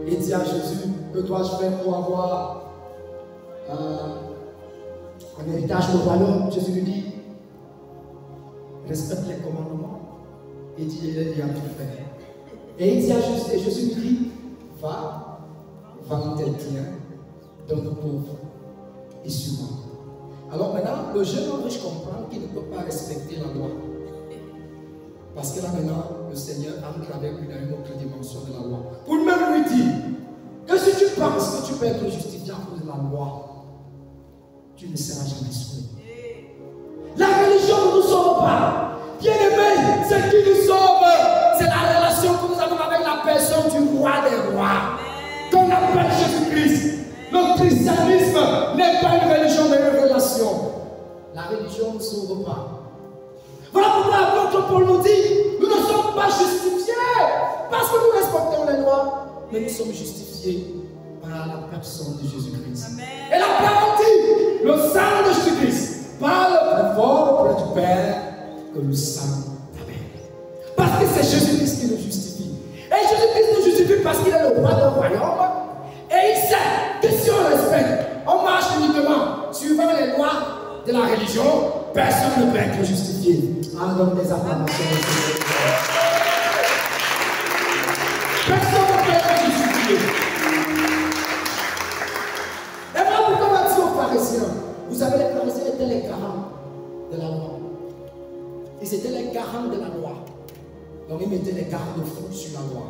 Speaker 1: Il dit à Jésus, que dois-je faire pour avoir un héritage au royaume? Jésus lui dit, respecte les commandements. Il dit, il y a tout fait. Et il dit à Jésus, et Jésus lui dit, va, vends tes biens, donne aux pauvres et suis-moi. Alors maintenant, le jeune homme riche comprend qu'il ne peut pas respecter la loi. Parce que là maintenant, le Seigneur entre avec lui dans une autre dimension de la loi. Pour même lui dire que si tu penses que tu peux être justifié à cause de la loi, tu ne seras jamais sauvé. La religion ne nous sauve pas. Bien aimé, ce qui nous sauve, c'est la relation que nous avons avec la personne du roi des rois, qu'on appelle Jésus-Christ. Le christianisme n'est pas une religion, mais une relation. La religion ne sauve pas. Voilà pourquoi l'apôtre Paul nous dit, nous ne sommes pas justifiés parce que nous respectons les lois, mais nous sommes justifiés par la personne de Jésus-Christ. Et la parole dit, le sang de Jésus-Christ parle plus fort auprès du Père que le sang d'Abel. Parce que c'est Jésus-Christ qui nous justifie. Et Jésus-Christ nous justifie parce qu'il est le roi du royaume. Et il sait que si on respecte, on marche uniquement suivant les lois de la religion, personne ne peut être justifié. Ah, donc des acclamations. Personne ne peut être justifié. Et voilà pourquoi on va dire aux pharisiens. Vous savez, les pharisiens étaient les garants de la loi. Ils étaient les garants de la loi. Donc ils mettaient les garde-fous sur la loi.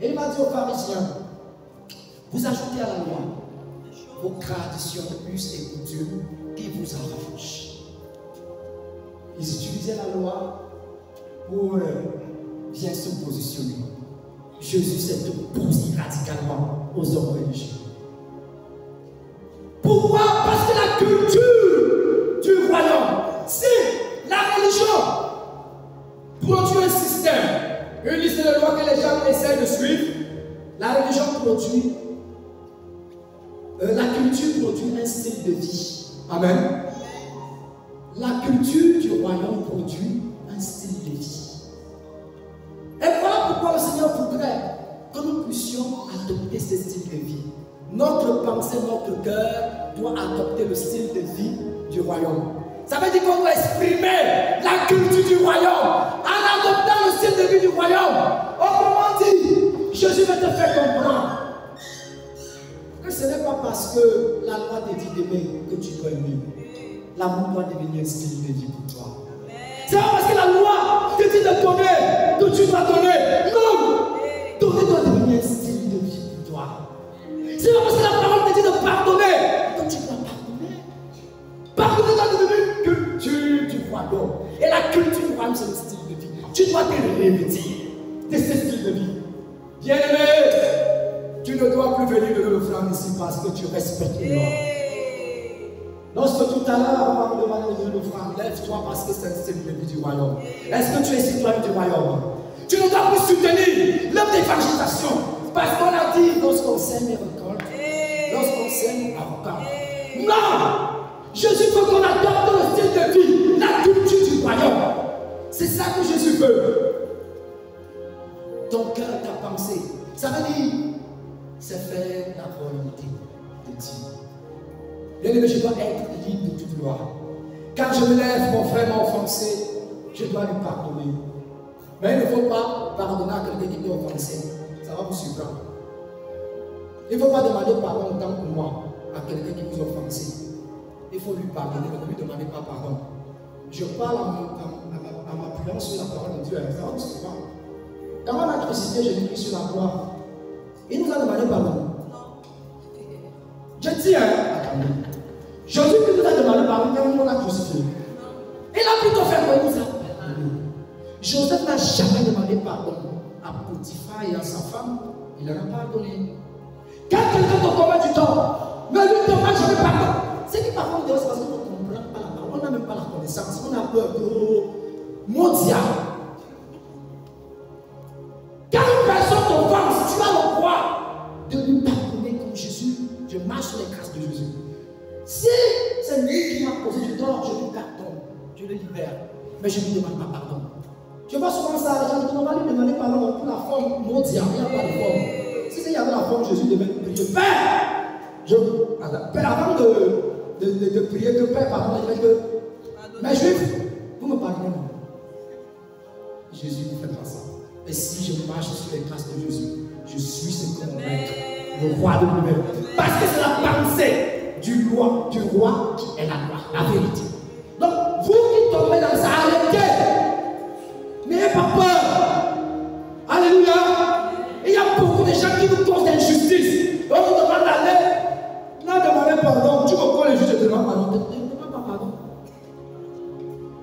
Speaker 1: Et il m'a dit aux pharisiens, vous ajoutez à la loi vos traditions, us et coutumes qui vous arrangent. Ils utilisaient la loi pour bien se positionner. Jésus s'est opposé radicalement aux hommes religieux. Pourquoi? Parce que la culture du royaume, si la religion produit un système religion produit, la culture produit un style de vie. Amen. La culture du royaume produit un style de vie. Et voilà pourquoi le Seigneur voudrait que nous puissions adopter ce style de vie. Notre pensée, notre cœur doit adopter le style de vie du royaume. Ça veut dire qu'on doit exprimer la culture du royaume en adoptant le style de vie du royaume. Autrement dit, Jésus va te faire comprendre que ce n'est pas parce que la loi te dit d'aimer que tu dois aimer. L'amour doit devenir un style de vie pour toi. C'est pas parce que la loi te dit de donner que tu dois donner. Non! Donner doit devenir un style de vie pour toi. C'est pas parce que la parole te dit de pardonner que tu dois pardonner. Pardonner doit devenir une culture du royaume. Et la culture du royaume, c'est le style de vie. Tu dois te revêtir de ce style de vie. Bien-aimé, tu ne dois plus venir de l'offrande ici parce que tu respectes les lois. Lorsque tout à l'heure, avant de demander de l'offrande, lève-toi parce que c'est un style de vie du royaume. Est-ce que tu es citoyen du royaume? Tu ne dois plus soutenir l'œuvre d'évangélisation parce qu'on a dit lorsqu'on sème les récoltes, lorsqu'on sème on récolte. Non! Jésus veut qu'on adopte le style de vie, la culture du royaume. C'est ça que Jésus veut. Ton cœur, ta pensée, ça veut dire, c'est faire la volonté de Dieu. Bien-aimé, je dois être libre de toute loi. Quand je me lève, mon frère m'a offensé, je dois lui pardonner. Mais il ne faut pas pardonner à quelqu'un qui t'a offensé. Ça va vous surprendre. Il ne faut pas demander pardon autant que moi à quelqu'un qui vous a offensé. Il faut lui pardonner, mais ne lui demandez pas pardon. Je parle en m'appuyant sur la parole de Dieu. Ça va vous surprendre. Quand on a crucifié Jésus-Christ sur la croix, il nous a demandé pardon. Je dis, Jésus nous a demandé pardon quand on l'a crucifié. Il a plutôt fait quoi? Il nous a pardonné. Joseph n'a jamais demandé pardon à Potiphar et à sa femme. Il leur a pardonné. Quand quelqu'un te commet du tort, ne lui demande jamais pardon. C'est qui par contre, c'est parce qu'on ne comprend pas la parole. On n'a même pas la connaissance. On a peur de mondial. Quand une personne t'offense, tu as le droit de lui pardonner comme Jésus. Je marche sur les grâces de Jésus. Si c'est lui qui m'a causé du tort, je lui pardonne, je le libère. Mais je ne lui demande pas pardon. Je vois souvent ça, les gens disent on va lui demander pardon pour la forme mondiale. Il n'y a pas de forme. Si il y avait la forme, Jésus devait prier. Père, avant de prier que Père, pardon, il dit que mais Juifs, vous me pardonnez. Jésus ne fait pas ça. Et si je marche sur les grâces de Jésus, je suis ce que mon maître, le roi de l'univers. Parce que c'est la pensée du roi qui est la loi, la vérité. Donc, vous qui tombez dans ça, arrêtez. N'ayez pas peur. Alléluia. Il y a beaucoup de gens qui vous causent d'injustice. On vous demande d'aller. Là, demandez pardon. Tu comprends le juge, je te demande pardon. Je ne te demande pas pardon.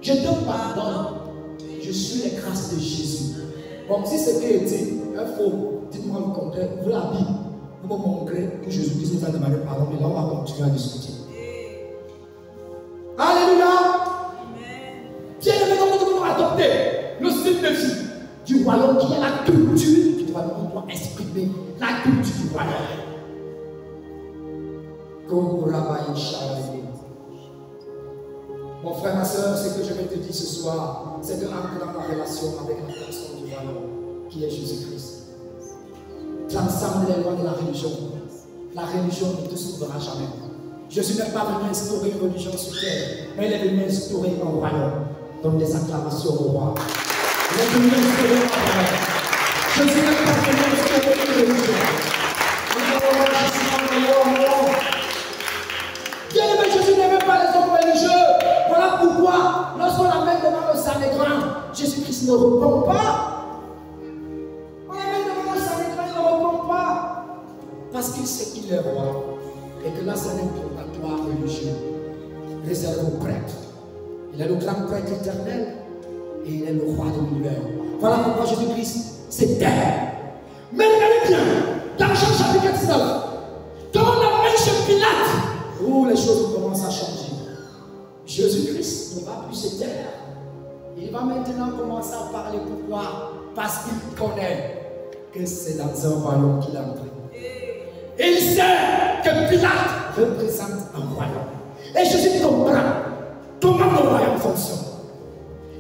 Speaker 1: Je te pardonne. Je suis les grâces de Jésus. Bon, si ce qui est dit est faux, dites-moi le contraire. Vous la Bible. Vous me montrez que Jésus-Christ nous a demandé pardon. Et là, on va continuer à discuter. Alléluia. Bien aimé, nous devons adopter le style de vie du royaume qui est la culture du royaume. On doit exprimer la culture du royaume. Mon frère, ma soeur, ce que je vais te dire ce soir, c'est de entrer dans la relation avec la personne du royaume qui est Jésus-Christ. Transcende les lois de la religion. La religion ne te sauvera jamais. Jésus n'est pas venu instaurer une religion sur terre, mais il est venu instaurer un royaume. Donc des acclamations au roi. Il est venu instaurer un royaume. Jésus n'est pas venu instaurer une religion. Bien aimé, Jésus n'aimait pas les hommes religieux. Voilà pourquoi, lorsqu'on l'amène devant le Sanhédrin, Jésus-Christ ne répond pas. On l'amène devant le Sanhédrin, il ne répond pas. Parce qu'il sait qu'il est roi. Et que là, c'est un impératoire religieux réservé aux prêtres. Il est le grand prêtre éternel et il est le roi de l'univers. Voilà pourquoi Jésus-Christ, c'est terre. Mais regardez bien, dans Jean chapitre 19, quand on amène chez Pilate, où les choses commencent à changer. Jésus-Christ ne va plus se taire. Il va maintenant commencer à parler. Pourquoi? Parce qu'il connaît que c'est dans un royaume qu'il est entré. que Pilate représente un royaume. Et Jésus comprend comment le royaume fonctionne.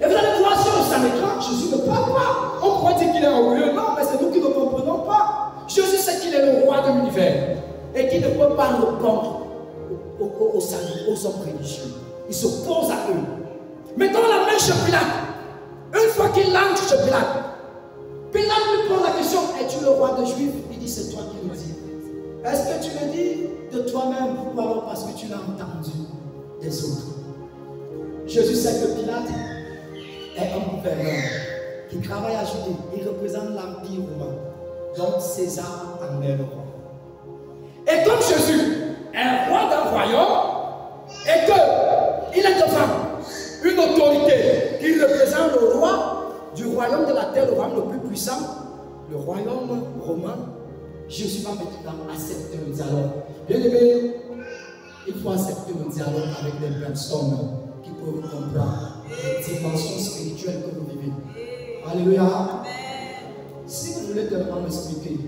Speaker 1: Et vous allez voir sur le Sanhédrin, Jésus ne parle pas. On pourrait dire qu'il est orgueilleux. Non, mais c'est nous qui ne comprenons pas. Jésus sait qu'il est le roi de l'univers et qu'il ne peut pas répondre aux hommes religieux. Il s'oppose à eux. Mettons la main chez Pilate. Une fois qu'il entre chez Pilate, Pilate lui pose la question: es-tu le roi des Juifs? Il dit: c'est toi qui le dis. Est-ce que tu le dis de toi-même ou alors parce que tu l'as entendu des autres? Jésus sait que Pilate est un gouverneur qui travaille à Judée. Il représente l'Empire romain. Donc César en est le roi. Et comme Jésus est roi d'un royaume et qu'il est devant une autorité qui représente le roi du royaume de la terre, le royaume le plus puissant, le royaume romain, Jésus va maintenant accepter le dialogue. Bien aimé, il faut accepter le dialogue avec des personnes qui peuvent comprendre les dimensions spirituelles que vous vivez. Alléluia. Si vous voulez tellement m'expliquer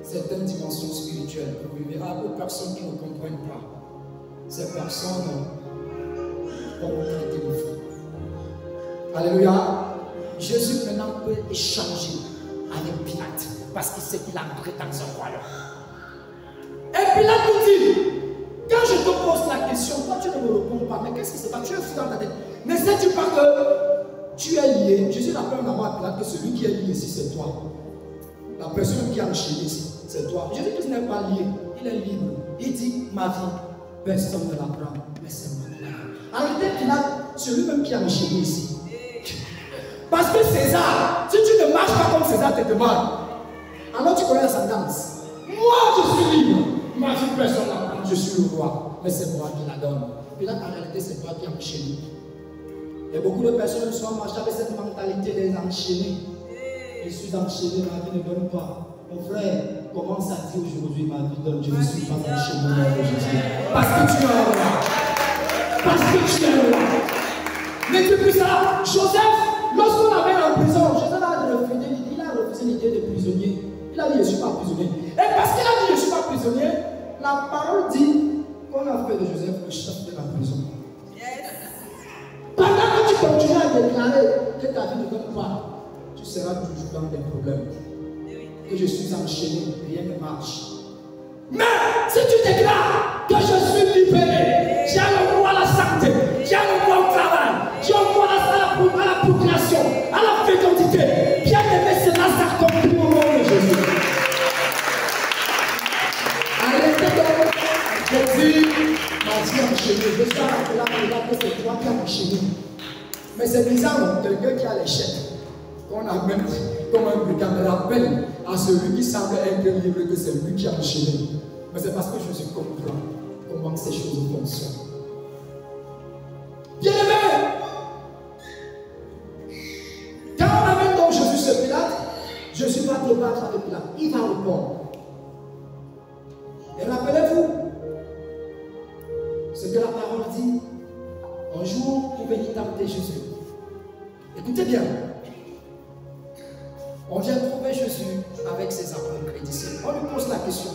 Speaker 1: certaines dimensions spirituelles que vous vivez aux personnes qui ne comprennent pas, ces personnes vont vous traiter de fou. Alléluia. Jésus maintenant peut échanger avec Pilate parce qu'il sait qu'il a entré dans son royaume. Et Pilate nous dit: quand je te pose la question, toi tu ne me réponds pas, mais qu'est-ce qui se passe? Tu es fou dans ta tête. Ne sais-tu pas que tu es lié? Jésus rappelle d'abord à Pilate que celui qui est lié ici, c'est toi. La personne qui a enchaîné ici, c'est toi. Jésus Christ n'est pas lié, il est libre. Il dit: ma vie, personne ne la prend, mais c'est moi. En réalité, Pilate, c'est lui-même qui a enchaîné ici. Parce que César, si tu ne marches pas comme César te demande, alors tu connais la sentence. Moi, je suis libre. Ma vie, personne ne la prend. Je suis le roi, mais c'est moi qui la donne. Pilate, en réalité, c'est toi qui as enchaîné. Et beaucoup de personnes sont marchées avec cette mentalité des enchaînés. Je suis enchaîné, ma vie ne donne pas. Mon frère, commence à dire aujourd'hui: ma vie donne. Je ne suis pas enchaîné aujourd'hui. Parce que tu es un roi. Parce que tu es un roi. Mais depuis ça, Joseph, lorsqu'on l'amène en prison, Joseph a refusé l'idée de prisonnier. Il a dit: je ne suis pas prisonnier. Et parce qu'il a dit: je ne suis pas prisonnier, la parole dit qu'on a fait de Joseph le chef de la prison. Pendant que tu continues à déclarer que ta vie ne donne pas, tu seras toujours dans des problèmes. Que je suis enchaîné, rien ne marche. Mais si tu déclares que je suis libéré, j'ai le droit à la santé, j'ai le droit au travail, j'ai le droit à la procréation, à la fécondité, bien aimé, cela s'accomplit au nom de Jésus. Arrêtez donc de dire: ma vie enchaînée. Je suis là que c'est toi qui as enchaîné. Mais c'est bizarre, quelqu'un qui a l'échec, qu'on amène comme un brigand, rappelle à celui qui semble être libre que c'est lui qui a enchaîné. Mais c'est parce que je comprends comment ces choses fonctionnent. Bien aimé, quand on amène donc Jésus sur Pilate, Jésus va débattre avec Pilate. Il va répondre. Et rappelez-vous ce que la parole dit. Un jour, pour venir tenter Jésus. Écoutez bien. On vient trouver Jésus avec ses apôtres et disciples. On lui pose la question: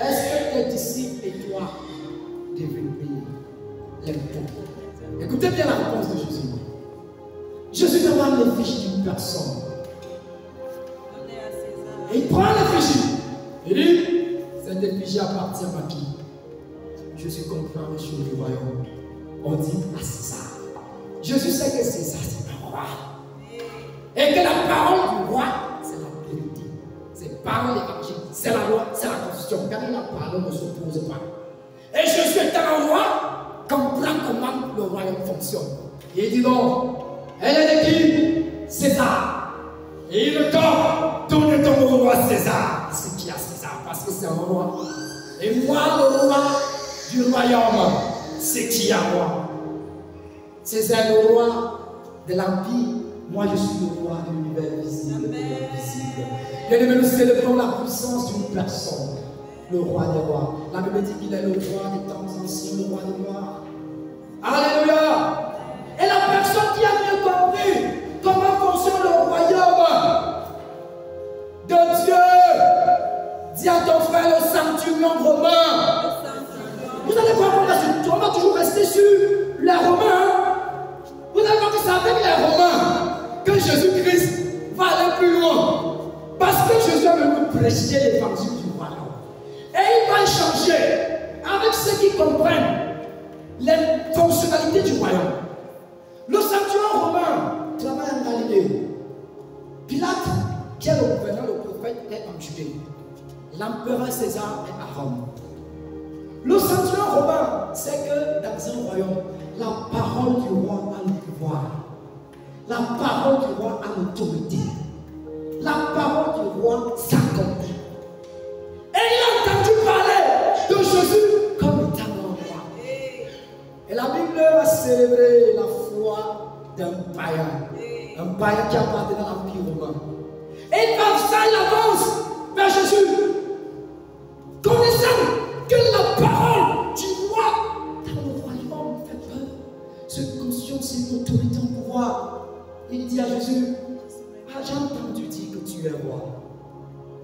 Speaker 1: est-ce que tes disciples et toi devez payer l'impôt? Écoutez bien la réponse de Jésus. Jésus demande les fiches d'une personne. Et il prend les fiches. Il dit: cette effigie appartient à qui? Jésus comprend les choses du royaume. On dit à César. Jésus sait que César c'est un roi. Et que la parole du roi, c'est la vérité. C'est par l'évangile. C'est la loi, c'est la constitution. Car la parole ne s'oppose pas. Et Jésus étant un roi, comprend comment le royaume fonctionne. Et il dit donc: elle est de qui? César. Et il tord: donnez donc au roi César ce qui a César, parce que c'est un roi. Et moi, le roi du royaume, c'est qui a moi. César, le roi de l'empire. Moi, je suis le roi de l'univers visible et invisible. Bien aimé, nous célébrons la puissance d'une personne, le roi des rois. La Bible dit qu'il est le roi des temps anciens, le roi des rois. Alléluia! Et la personne qui a mieux compris comment fonctionne le royaume de Dieu Dis à ton frère le centurion romain. Vous allez voir, on va toujours rester sur les Romains. Vous allez voir que c'est avec les Romains que Jésus-Christ va aller plus loin. Parce que Jésus a même prêché l'évangile du royaume. Et il va échanger avec ceux qui comprennent les fonctionnalités du royaume. Le centurion romain travaille en Galilée. Pilate, qui est le gouverneur, le prophète, est en Judée. L'empereur César est à Rome. Le centurion romain sait que dans un royaume, la parole du roi a le pouvoir. La parole du roi a l'autorité. La parole du roi s'accomplit. Et il a entendu parler de Jésus comme étant un roi. Et la Bible a célébré la foi d'un païen. Un païen qui appartenait à l'Empire romain. Et comme ça, il avance vers Jésus. Connaissant que la parole du roi dans le royaume fait peur. Cette conscience, c'est une autorité en pouvoir. Il dit à Jésus, ah, j'ai entendu dire que tu es roi.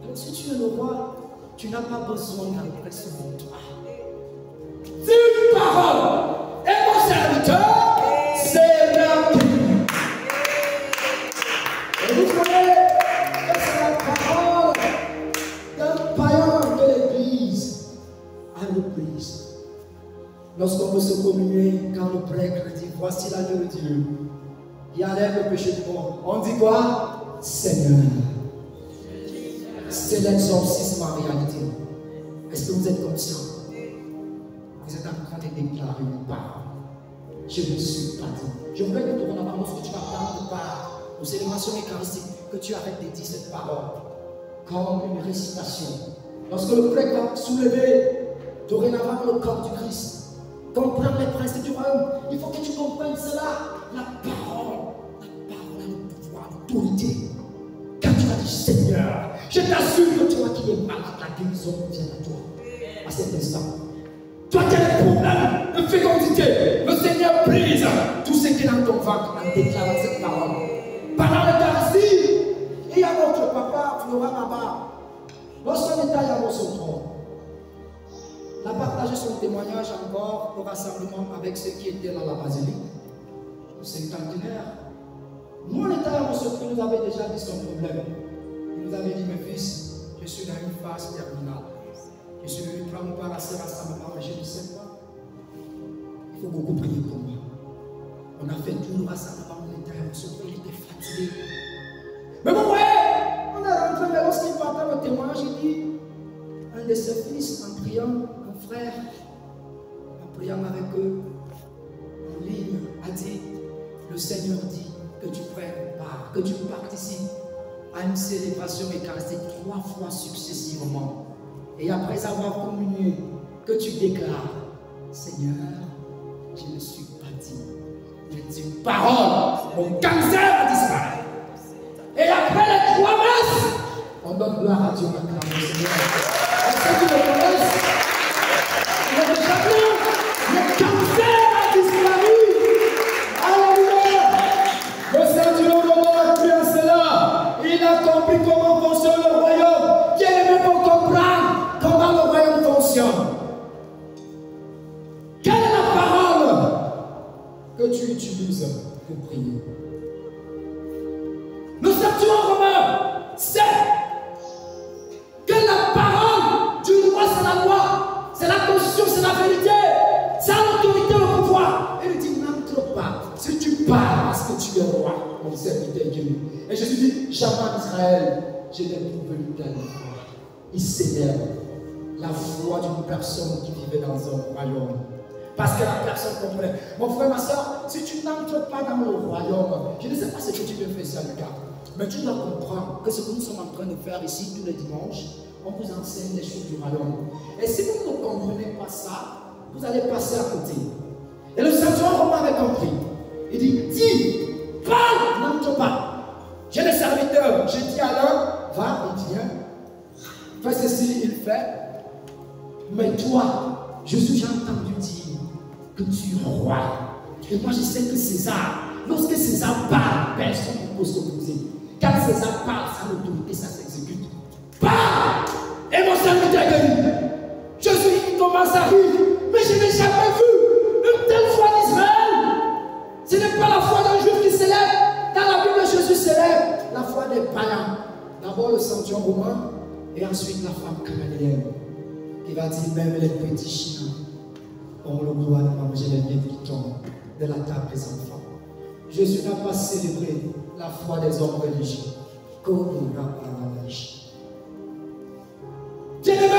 Speaker 1: Donc si tu es le roi, tu n'as pas besoin d'entrer sur mon toit. C'est une parole. Et mon serviteur, c'est la Bible. Et vous voyez que c'est la parole d'un païen de l'Église à l'Église. Lorsqu'on veut se communier, quand le prêtre dit, voici l'agneau de Dieu qui enlève le péché du monde. On dit quoi? Seigneur. C'est l'exorcisme en réalité. Est-ce que vous êtes conscient? Vous êtes en train de déclarer une parole. Je ne suis pas dit. Je voudrais que dorénavant, lorsque tu vas prendre part aux célébrations eucharistiques, que tu arrêtes de dire cette parole comme une récitation. Lorsque le prêtre va soulever dorénavant le corps du Christ, comprendre les principes du royaume, il faut que tu comprennes cela. La parole a le pouvoir, l'autorité. Quand tu vas dire Seigneur, je t'assure que toi qui es malade, la guérison vient à toi. À cet instant. Toi qui as des problèmes de fécondité, le Seigneur brise tout ce qui est dans ton ventre en déclarant cette parole. Pendant l'Eucharistie, il y a notre papa, Flora Baba. Lorsqu'on était à son trône, il a partagé son témoignage encore au rassemblement avec ceux qui étaient dans la basilique. Cinquantenaire. Nous, on était à ce qui nous avait déjà dit son problème. Il nous avait dit, mes fils, je suis dans une phase terminale. Je suis venu prendre part à ce rassemblement, mais je ne sais pas. Il faut beaucoup prier pour moi. On a fait tout le rassemblement, on était à ce il était fatigué. Mais vous voyez, on est rentré, mais lorsqu'il partage le témoignage, il dit, un de ses fils, en priant, un frère, en priant avec eux, en ligne, a dit, le Seigneur dit que tu prennes part, que tu participes à une célébration eucharistique 3 fois successivement. Et après avoir communié, que tu déclares, Seigneur, je ne suis pas digne. Je dis une parole, mon cancer a disparu. Et après les 3 messes, on donne gloire à Dieu maintenant, le Seigneur. Et ceux qui le connaissent, il est déjà bien, le cancer a disparu. Il a compris comment fonctionne le royaume. Qui est aimé pour comprendre comment le royaume fonctionne. Quelle est la parole que tu utilises pour prier? Le centurion romain sait que la parole du roi, c'est la loi, c'est la constitution, c'est la vérité, c'est l'autorité, le pouvoir. Et il dit, n'entre pas. Si tu parles parce que tu es roi, mon serviteur Dieu. Et Jésus dit, jamais en Israël, je n'ai trouvé une telle foi. Il célèbre la foi d'une personne qui vivait dans un royaume. Parce que la personne comprenait. Mon frère, ma soeur, si tu n'entres pas dans le royaume, je ne sais pas ce que tu peux faire ça, le cas. Mais tu dois comprendre que ce que nous sommes en train de faire ici tous les dimanches, on vous enseigne les choses du royaume. Et si vous ne comprenez pas ça, vous allez passer à côté. Et le centurion romain avait compris. Il dit, dis, parle, n'entre pas. J'ai des serviteurs, je dis à l'un, va, il vient. Fais ceci, il fait. Mais toi, j'ai entendu dire que tu es roi. Et moi, je sais que César, lorsque César parle, personne ne peut s'opposer. Quand César parle, sa autorité, ça s'exécute. Parle! Et mon serviteur comment ça arrive? Mais je n'ai jamais vu une telle foi d'Israël. Ce n'est pas la foi d'un juif qui célèbre. Dans la Bible, Jésus célèbre la foi des païens. D'abord le centurion romain et ensuite la femme cananéenne. Qui va dire même les petits chiens ont le droit de manger les biens qui tombent de la table des enfants. Jésus n'a pas célébré la foi des hommes religieux. Bien-aimé,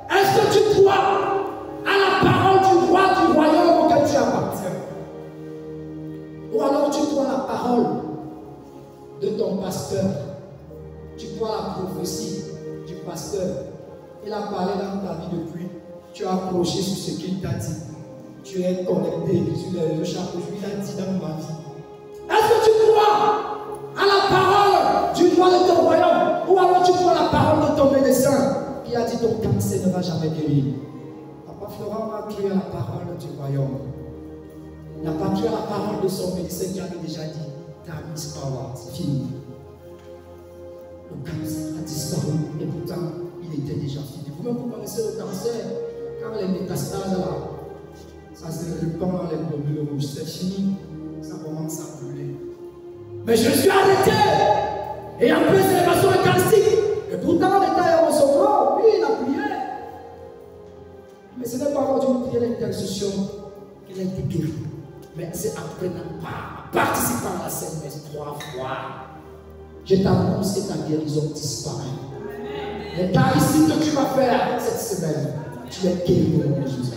Speaker 1: est-ce que tu crois à la parole du roi du royaume auquel tu appartiens? Ou alors tu crois à la parole de ton pasteur? Tu crois à la prophétie du pasteur? Il a parlé dans ta vie depuis. Tu as approché sur ce qu'il t'a dit. Tu es connecté sur les réseaux chaque jour. Il a dit dans ma vie. Est-ce que tu crois à la parole du roi de ton royaume? Ou alors tu crois à la parole de ton médecin qui a dit ton cancer ne va jamais guérir? Papa Florent n'a cru à la parole du royaume. Il n'a pas cru à la parole de son médecin qui avait déjà dit time is power, c'est fini. Le cancer a disparu et pourtant il était déjà fini. Vous-même vous connaissez le cancer, quand les métastases là, ça se répand dans les globules rouges, c'est fini, ça commence à brûler. Mais je suis arrêté et en plus élévation eucharistique. Et pourtant on était à son corps, oui il a prié. Mais ce n'est pas avant une prière d'intercession qu'il a été guéri. Mais c'est après participant à la Sainte Messe 3 fois. Je t'annonce que ta guérison disparaît. Les caricides que tu vas faire cette semaine, tu es guéri au nom de Jésus.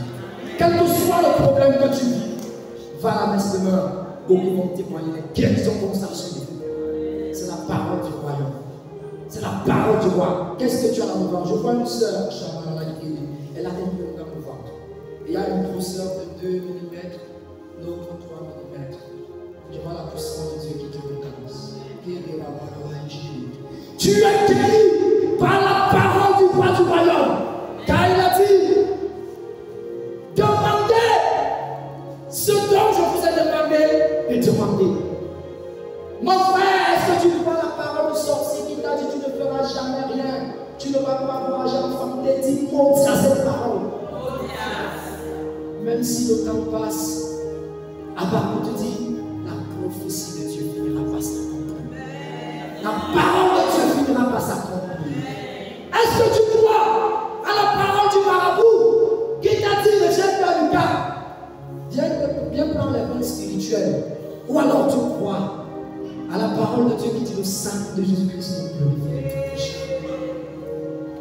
Speaker 1: Quel que soit le problème que tu vis, va à la messe demain. Beaucoup vont témoigner les guérisons comme ça chez nous. C'est la parole du royaume. C'est la parole du roi. Qu'est-ce que tu as dans le ventre? Je vois une soeur, elle a des murs dans le ventre. Il y a une grosseur de 2 mm, l'autre 3 mm. Je vois la puissance de Dieu qui te regarde. Tu es guéri par la parole du roi du royaume. Car il a dit, demandez ce dont je vous ai demandé et demandez. Mon frère, est-ce que tu vois la parole du sorcier qui t'a dit tu ne feras jamais rien, tu ne vas pas avoir jamais enfanté? Dis monte à cette parole. Même si le temps passe, Habakkuk te dit, la prophétie de Dieu finira par s'accomplir. La parole de Dieu finira par s'accomplir. Est-ce que tu crois à la parole du marabout qui t'a dit ne jette pas Lucas? Viens prendre les mains spirituelles. Ou alors tu crois à la parole de Dieu qui dit le sang de Jésus-Christ nous glorifie tout péché.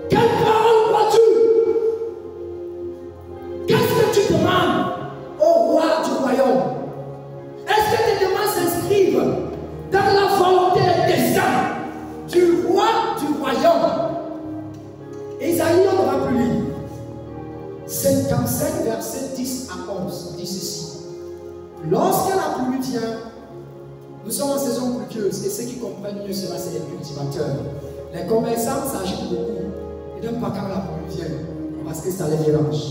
Speaker 1: Quelle parole crois-tu? Qu'est-ce que tu demandes au roi du royaume? Est-ce que tes demandes s'inscrivent dans la volonté des desseins du roi du royaume? Isaïe, on va plus lire. 55, versets 10 à 11, dit ceci. Lorsque la pluie vient, nous sommes en saison pluvieuse, et ceux qui comprennent mieux cela, c'est les cultivateurs. Les commerçants s'agitent beaucoup. Ils n'aiment pas quand la pluie vient, parce que ça les dérange.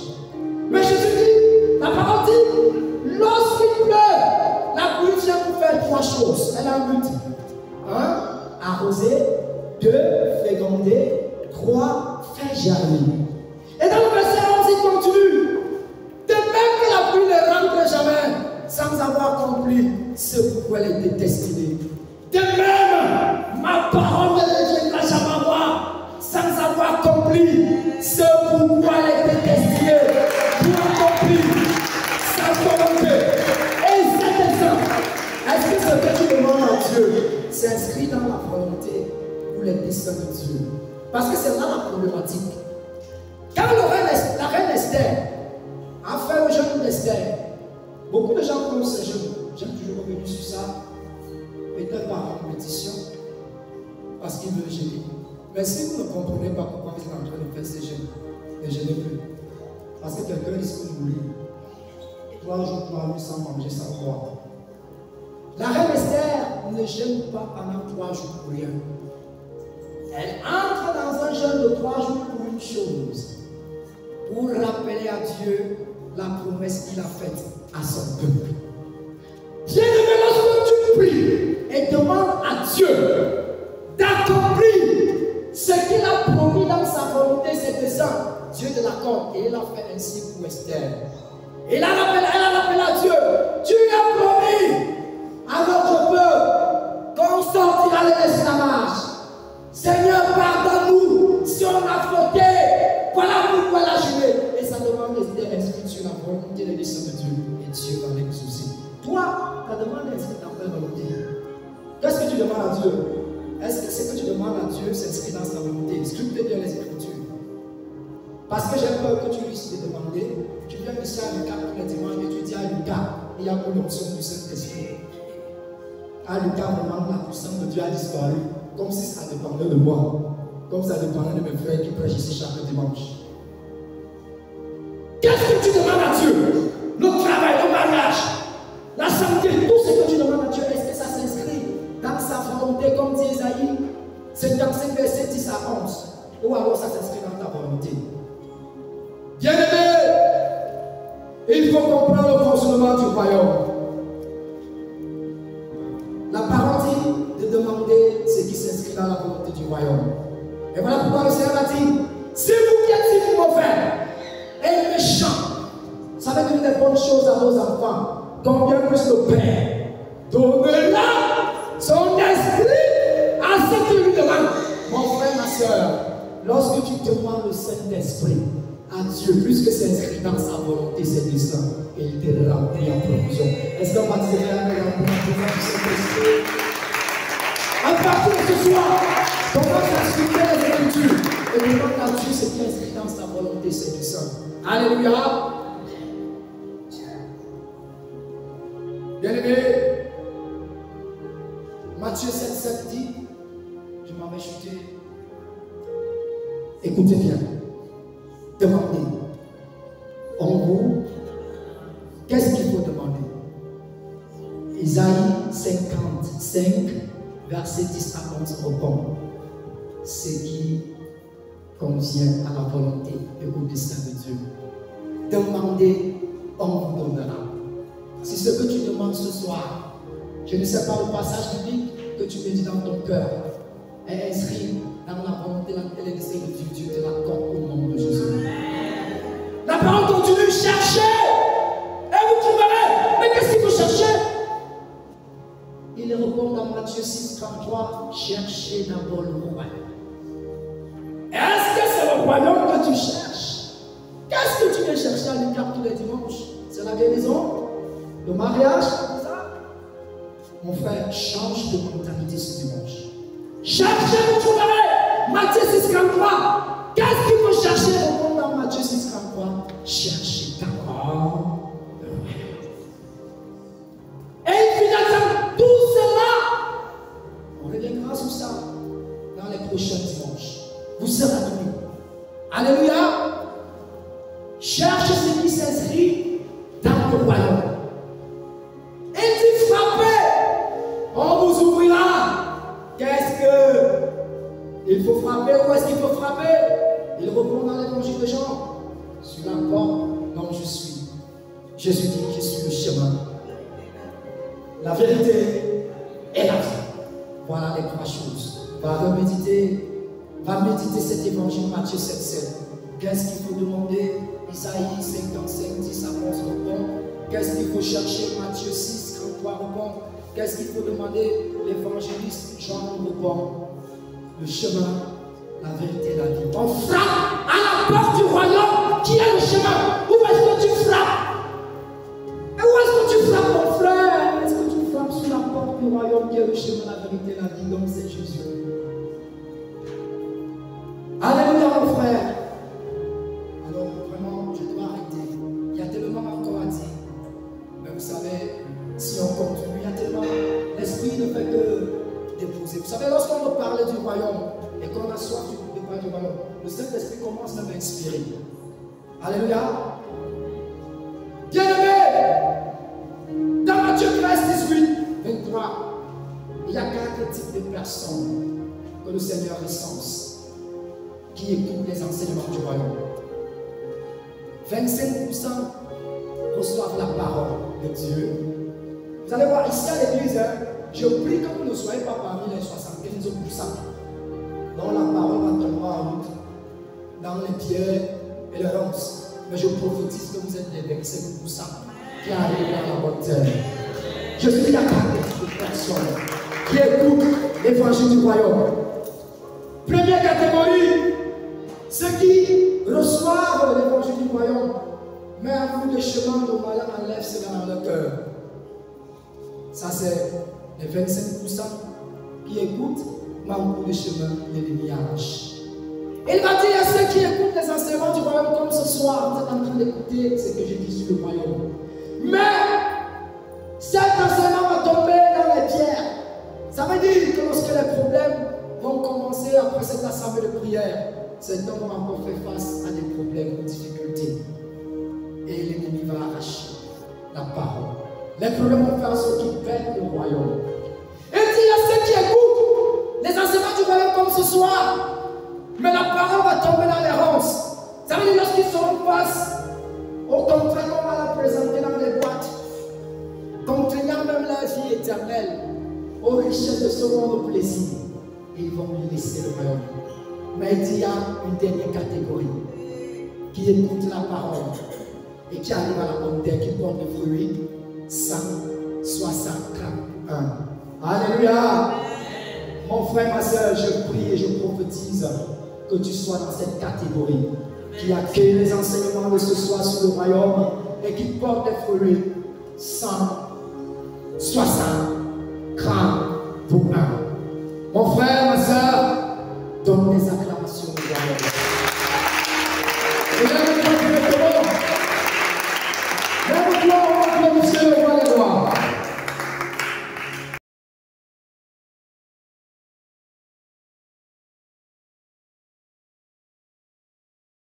Speaker 1: Mais Jésus dit, la parole dit, lorsqu'il pleut, la pluie vient pour faire 3 choses. Elle a un but. 1, arroser. 2, féconder. 3, faire germer. Et dans le verset 11, il continue. De même que la pluie ne rentre jamais sans avoir accompli ce pourquoi elle était destinée. De même, ma parole ne viendra jamais avoir sans avoir accompli ce pourquoi elle était destinée. Pour accomplir sa volonté. Et cet exemple, est-ce que ce que tu demandes à Dieu s'inscrit dans la volonté ou les desseins de Dieu? Parce que c'est là la problématique. Quand la reine Esther a fait le jeûne d'Esther, beaucoup de gens font ce jeûne. J'ai toujours revenu sur ça, peut-être par compétition, parce qu'ils veulent jeûner. Mais si vous ne comprenez pas pourquoi vous êtes en train de faire ce jeûne, ne jeûnez plus. Parce que quelqu'un risque de mourir. 3 jours, 3 nuits sans manger, sans boire. La reine Esther ne jeûne pas pendant 3 jours pour rien. Elle entre dans un jeûne de 3 jours pour une chose. Pour rappeler à Dieu la promesse qu'il a faite à son peuple. Bien-aimé, lorsque tu pries et demandes à Dieu d'accomplir ce qu'il a promis dans sa volonté, c'est ça, Dieu te l'accorde. royaume. Et il a fait ainsi pour Esther. Elle a rappelé à Dieu, tu as promis à notre peuple qu'on sortira de l'esclavage. Seigneur, pardonne-nous si on a fauté. Voilà pourquoi elle a juré. Et sa demande était inscrite sur la volonté des desseins de Dieu. Et Dieu va l'exaucer. Toi, ta demande est inscrite dans ta volonté. Qu'est-ce que tu demandes à Dieu? Est-ce que ce que tu demandes à Dieu s'inscrit dans sa volonté? Scripte bien les Écritures. Parce que j'ai peur que tu risques de demander. Tu viens ici à Lucas tous les dimanches et tu dis à Lucas, il y a pour l'option du Saint-Esprit. À Lucas, vraiment, la puissance de Dieu a disparu. Comme si ça dépendait de moi. Comme ça dépendait de mes frères qui prêchent ici chaque dimanche. Qu'est-ce que tu demandes à Dieu? Le travail, le mariage, la santé, tout ce que tu demandes à Dieu, est-ce que ça s'inscrit dans sa volonté, comme dit Isaïe 55, verset 10 à 11? Ou alors ça s'inscrit dans ta volonté? Bien-aimé, il faut comprendre le fonctionnement du royaume. La parole dit de demander ce qui s'inscrit dans la volonté du royaume. Et voilà pourquoi le Seigneur a dit, si vous qui êtes si mauvais et méchants, savez donner des bonnes choses à vos enfants, combien plus le Père donnera son esprit à ceux qui lui demandent. Mon frère, ma soeur, lorsque tu demandes le Saint-Esprit à Dieu, puisque c'est inscrit dans sa volonté, ses desseins, et il te remplit en provision. Est-ce qu'on va dire un rempli en provision du Saint-Esprit? À partir de ce soir, commence à sculpter les Écritures et demande à Dieu ce qui est inscrit dans sa volonté, ses desseins. Alléluia. Bien-aimé, Matthieu 7,7 dit, je m'en vais chuter. Écoutez bien. Demandez. En vous, qu'est-ce qu'il faut demander? Isaïe 55, verset 10 à 11 répond. Ce qui convient à la volonté et au dessein de Dieu. Demandez, on vous donnera. Si ce que tu demandes ce soir, je ne sais pas le passage biblique que tu médites dans ton cœur, est inscrit dans la volonté, dans le dessein de Dieu, Dieu te l'accorde au nom de Jésus. La parole continue, cherchez et vous trouverez. Mais qu'est-ce qu'il faut chercher? Il répond dans Matthieu 6, 33, cherchez d'abord le royaume. Est-ce que c'est le royaume que tu cherches? Qu'est-ce que tu viens chercher à Lucas tous les dimanches? C'est la guérison? Le mariage? Tout ça? Mon frère, change de mentalité ce dimanche. Cherchez, vous trouverez. Matthieu 6, 33. Qu'est-ce qu'il faut chercher? Répond dans Matthieu 6, 33. Cherchez d'abord le royaume. Et il finit dans tout cela. On reviendra sur ça dans les prochains dimanches. Vous serez donné. Alléluia. Cherchez ce qui s'inscrit dans le royaume. Il dit frappez, on vous ouvrira. Qu'est-ce que il faut frapper? Où est-ce qu'il faut frapper? Il répond dans l'évangile de Jean. Sur la porte, non, je suis. Jésus dit, je suis le chemin, la vérité et la vie. Voilà les trois choses. Va méditer cet évangile Matthieu 7,7. Qu'est-ce qu'il faut demander? Isaïe 55, 10 à 11 répond. Qu'est-ce qu'il faut chercher? Matthieu 6, 33 répond. Qu'est-ce qu'il faut demander? L'évangéliste Jean répond. Le chemin, la vérité, la vie. On frappe à la porte du royaume qui est le chemin. Où est-ce que tu frappes? Et où est-ce que tu frappes, mon frère? Est-ce que tu frappes sur la porte du royaume qui est le chemin, la vérité, la vie? Donc c'est Jésus. Alléluia, mon frère. Alors vraiment, je dois arrêter. Il y a tellement encore à dire. Mais vous savez, si on continue, il y a tellement. L'esprit ne fait que déposer. Vous savez, lorsqu'on veut parler du royaume et qu'on a soif de parler du royaume, le Saint-Esprit commence même à inspirer. Alléluia. Bien-aimé, dans Matthieu 13, 18, 23, il y a 4 types de personnes que le Seigneur recense qui écoutent les enseignements du royaume. 25% reçoivent la parole de Dieu. Vous allez voir ici à l'église, je prie que vous ne soyez pas parmi les 75%. dont la parole va tomber en route, dans les pierres, et leur honte. Mais je prophétise que vous êtes des versets pour ça qui arrivent dans la bonne terre. Je suis la catégorie de personnes qui écoutent l'évangile du royaume. Première catégorie, ceux qui reçoivent l'évangile du royaume, mais un bout de chemin, normalement, enlève cela dans leur cœur. Ça, c'est les 25% qui écoutent, mais un bout de chemin, l'ennemi arrache. Il va dire à ceux qui écoutent les enseignements du royaume comme ce soir, vous êtes en train d'écouter ce que je dis sur le royaume. Mais cet enseignement va tomber dans les pierres. Ça veut dire que lorsque les problèmes vont commencer après cette assemblée de prière, cet homme va encore faire face à des problèmes, aux difficultés. Et l'ennemi va arracher la parole. Les problèmes vont faire en sorte qu'ils perdent le royaume. Et il dit à ceux qui écoutent les enseignements du royaume comme ce soir, mais la parole va tomber dans l'errance. Ça veut dire lorsqu'ils seront face au contraire qu'on va la présenter dans les boîtes, contraignant même la vie éternelle, aux richesses de ce monde, au plaisir, et ils vont lui laisser le royaume. Mais il y a une dernière catégorie qui écoute la parole et qui arrive à la bonne terre, qui porte des fruits 161. Alléluia. Mon frère, ma soeur, je prie et je prophétise que tu sois dans cette catégorie qui accueille les enseignements de ce soir sur le royaume et qui porte des fruits 161. Mon frère, ma soeur, donne des acclamations au royaume.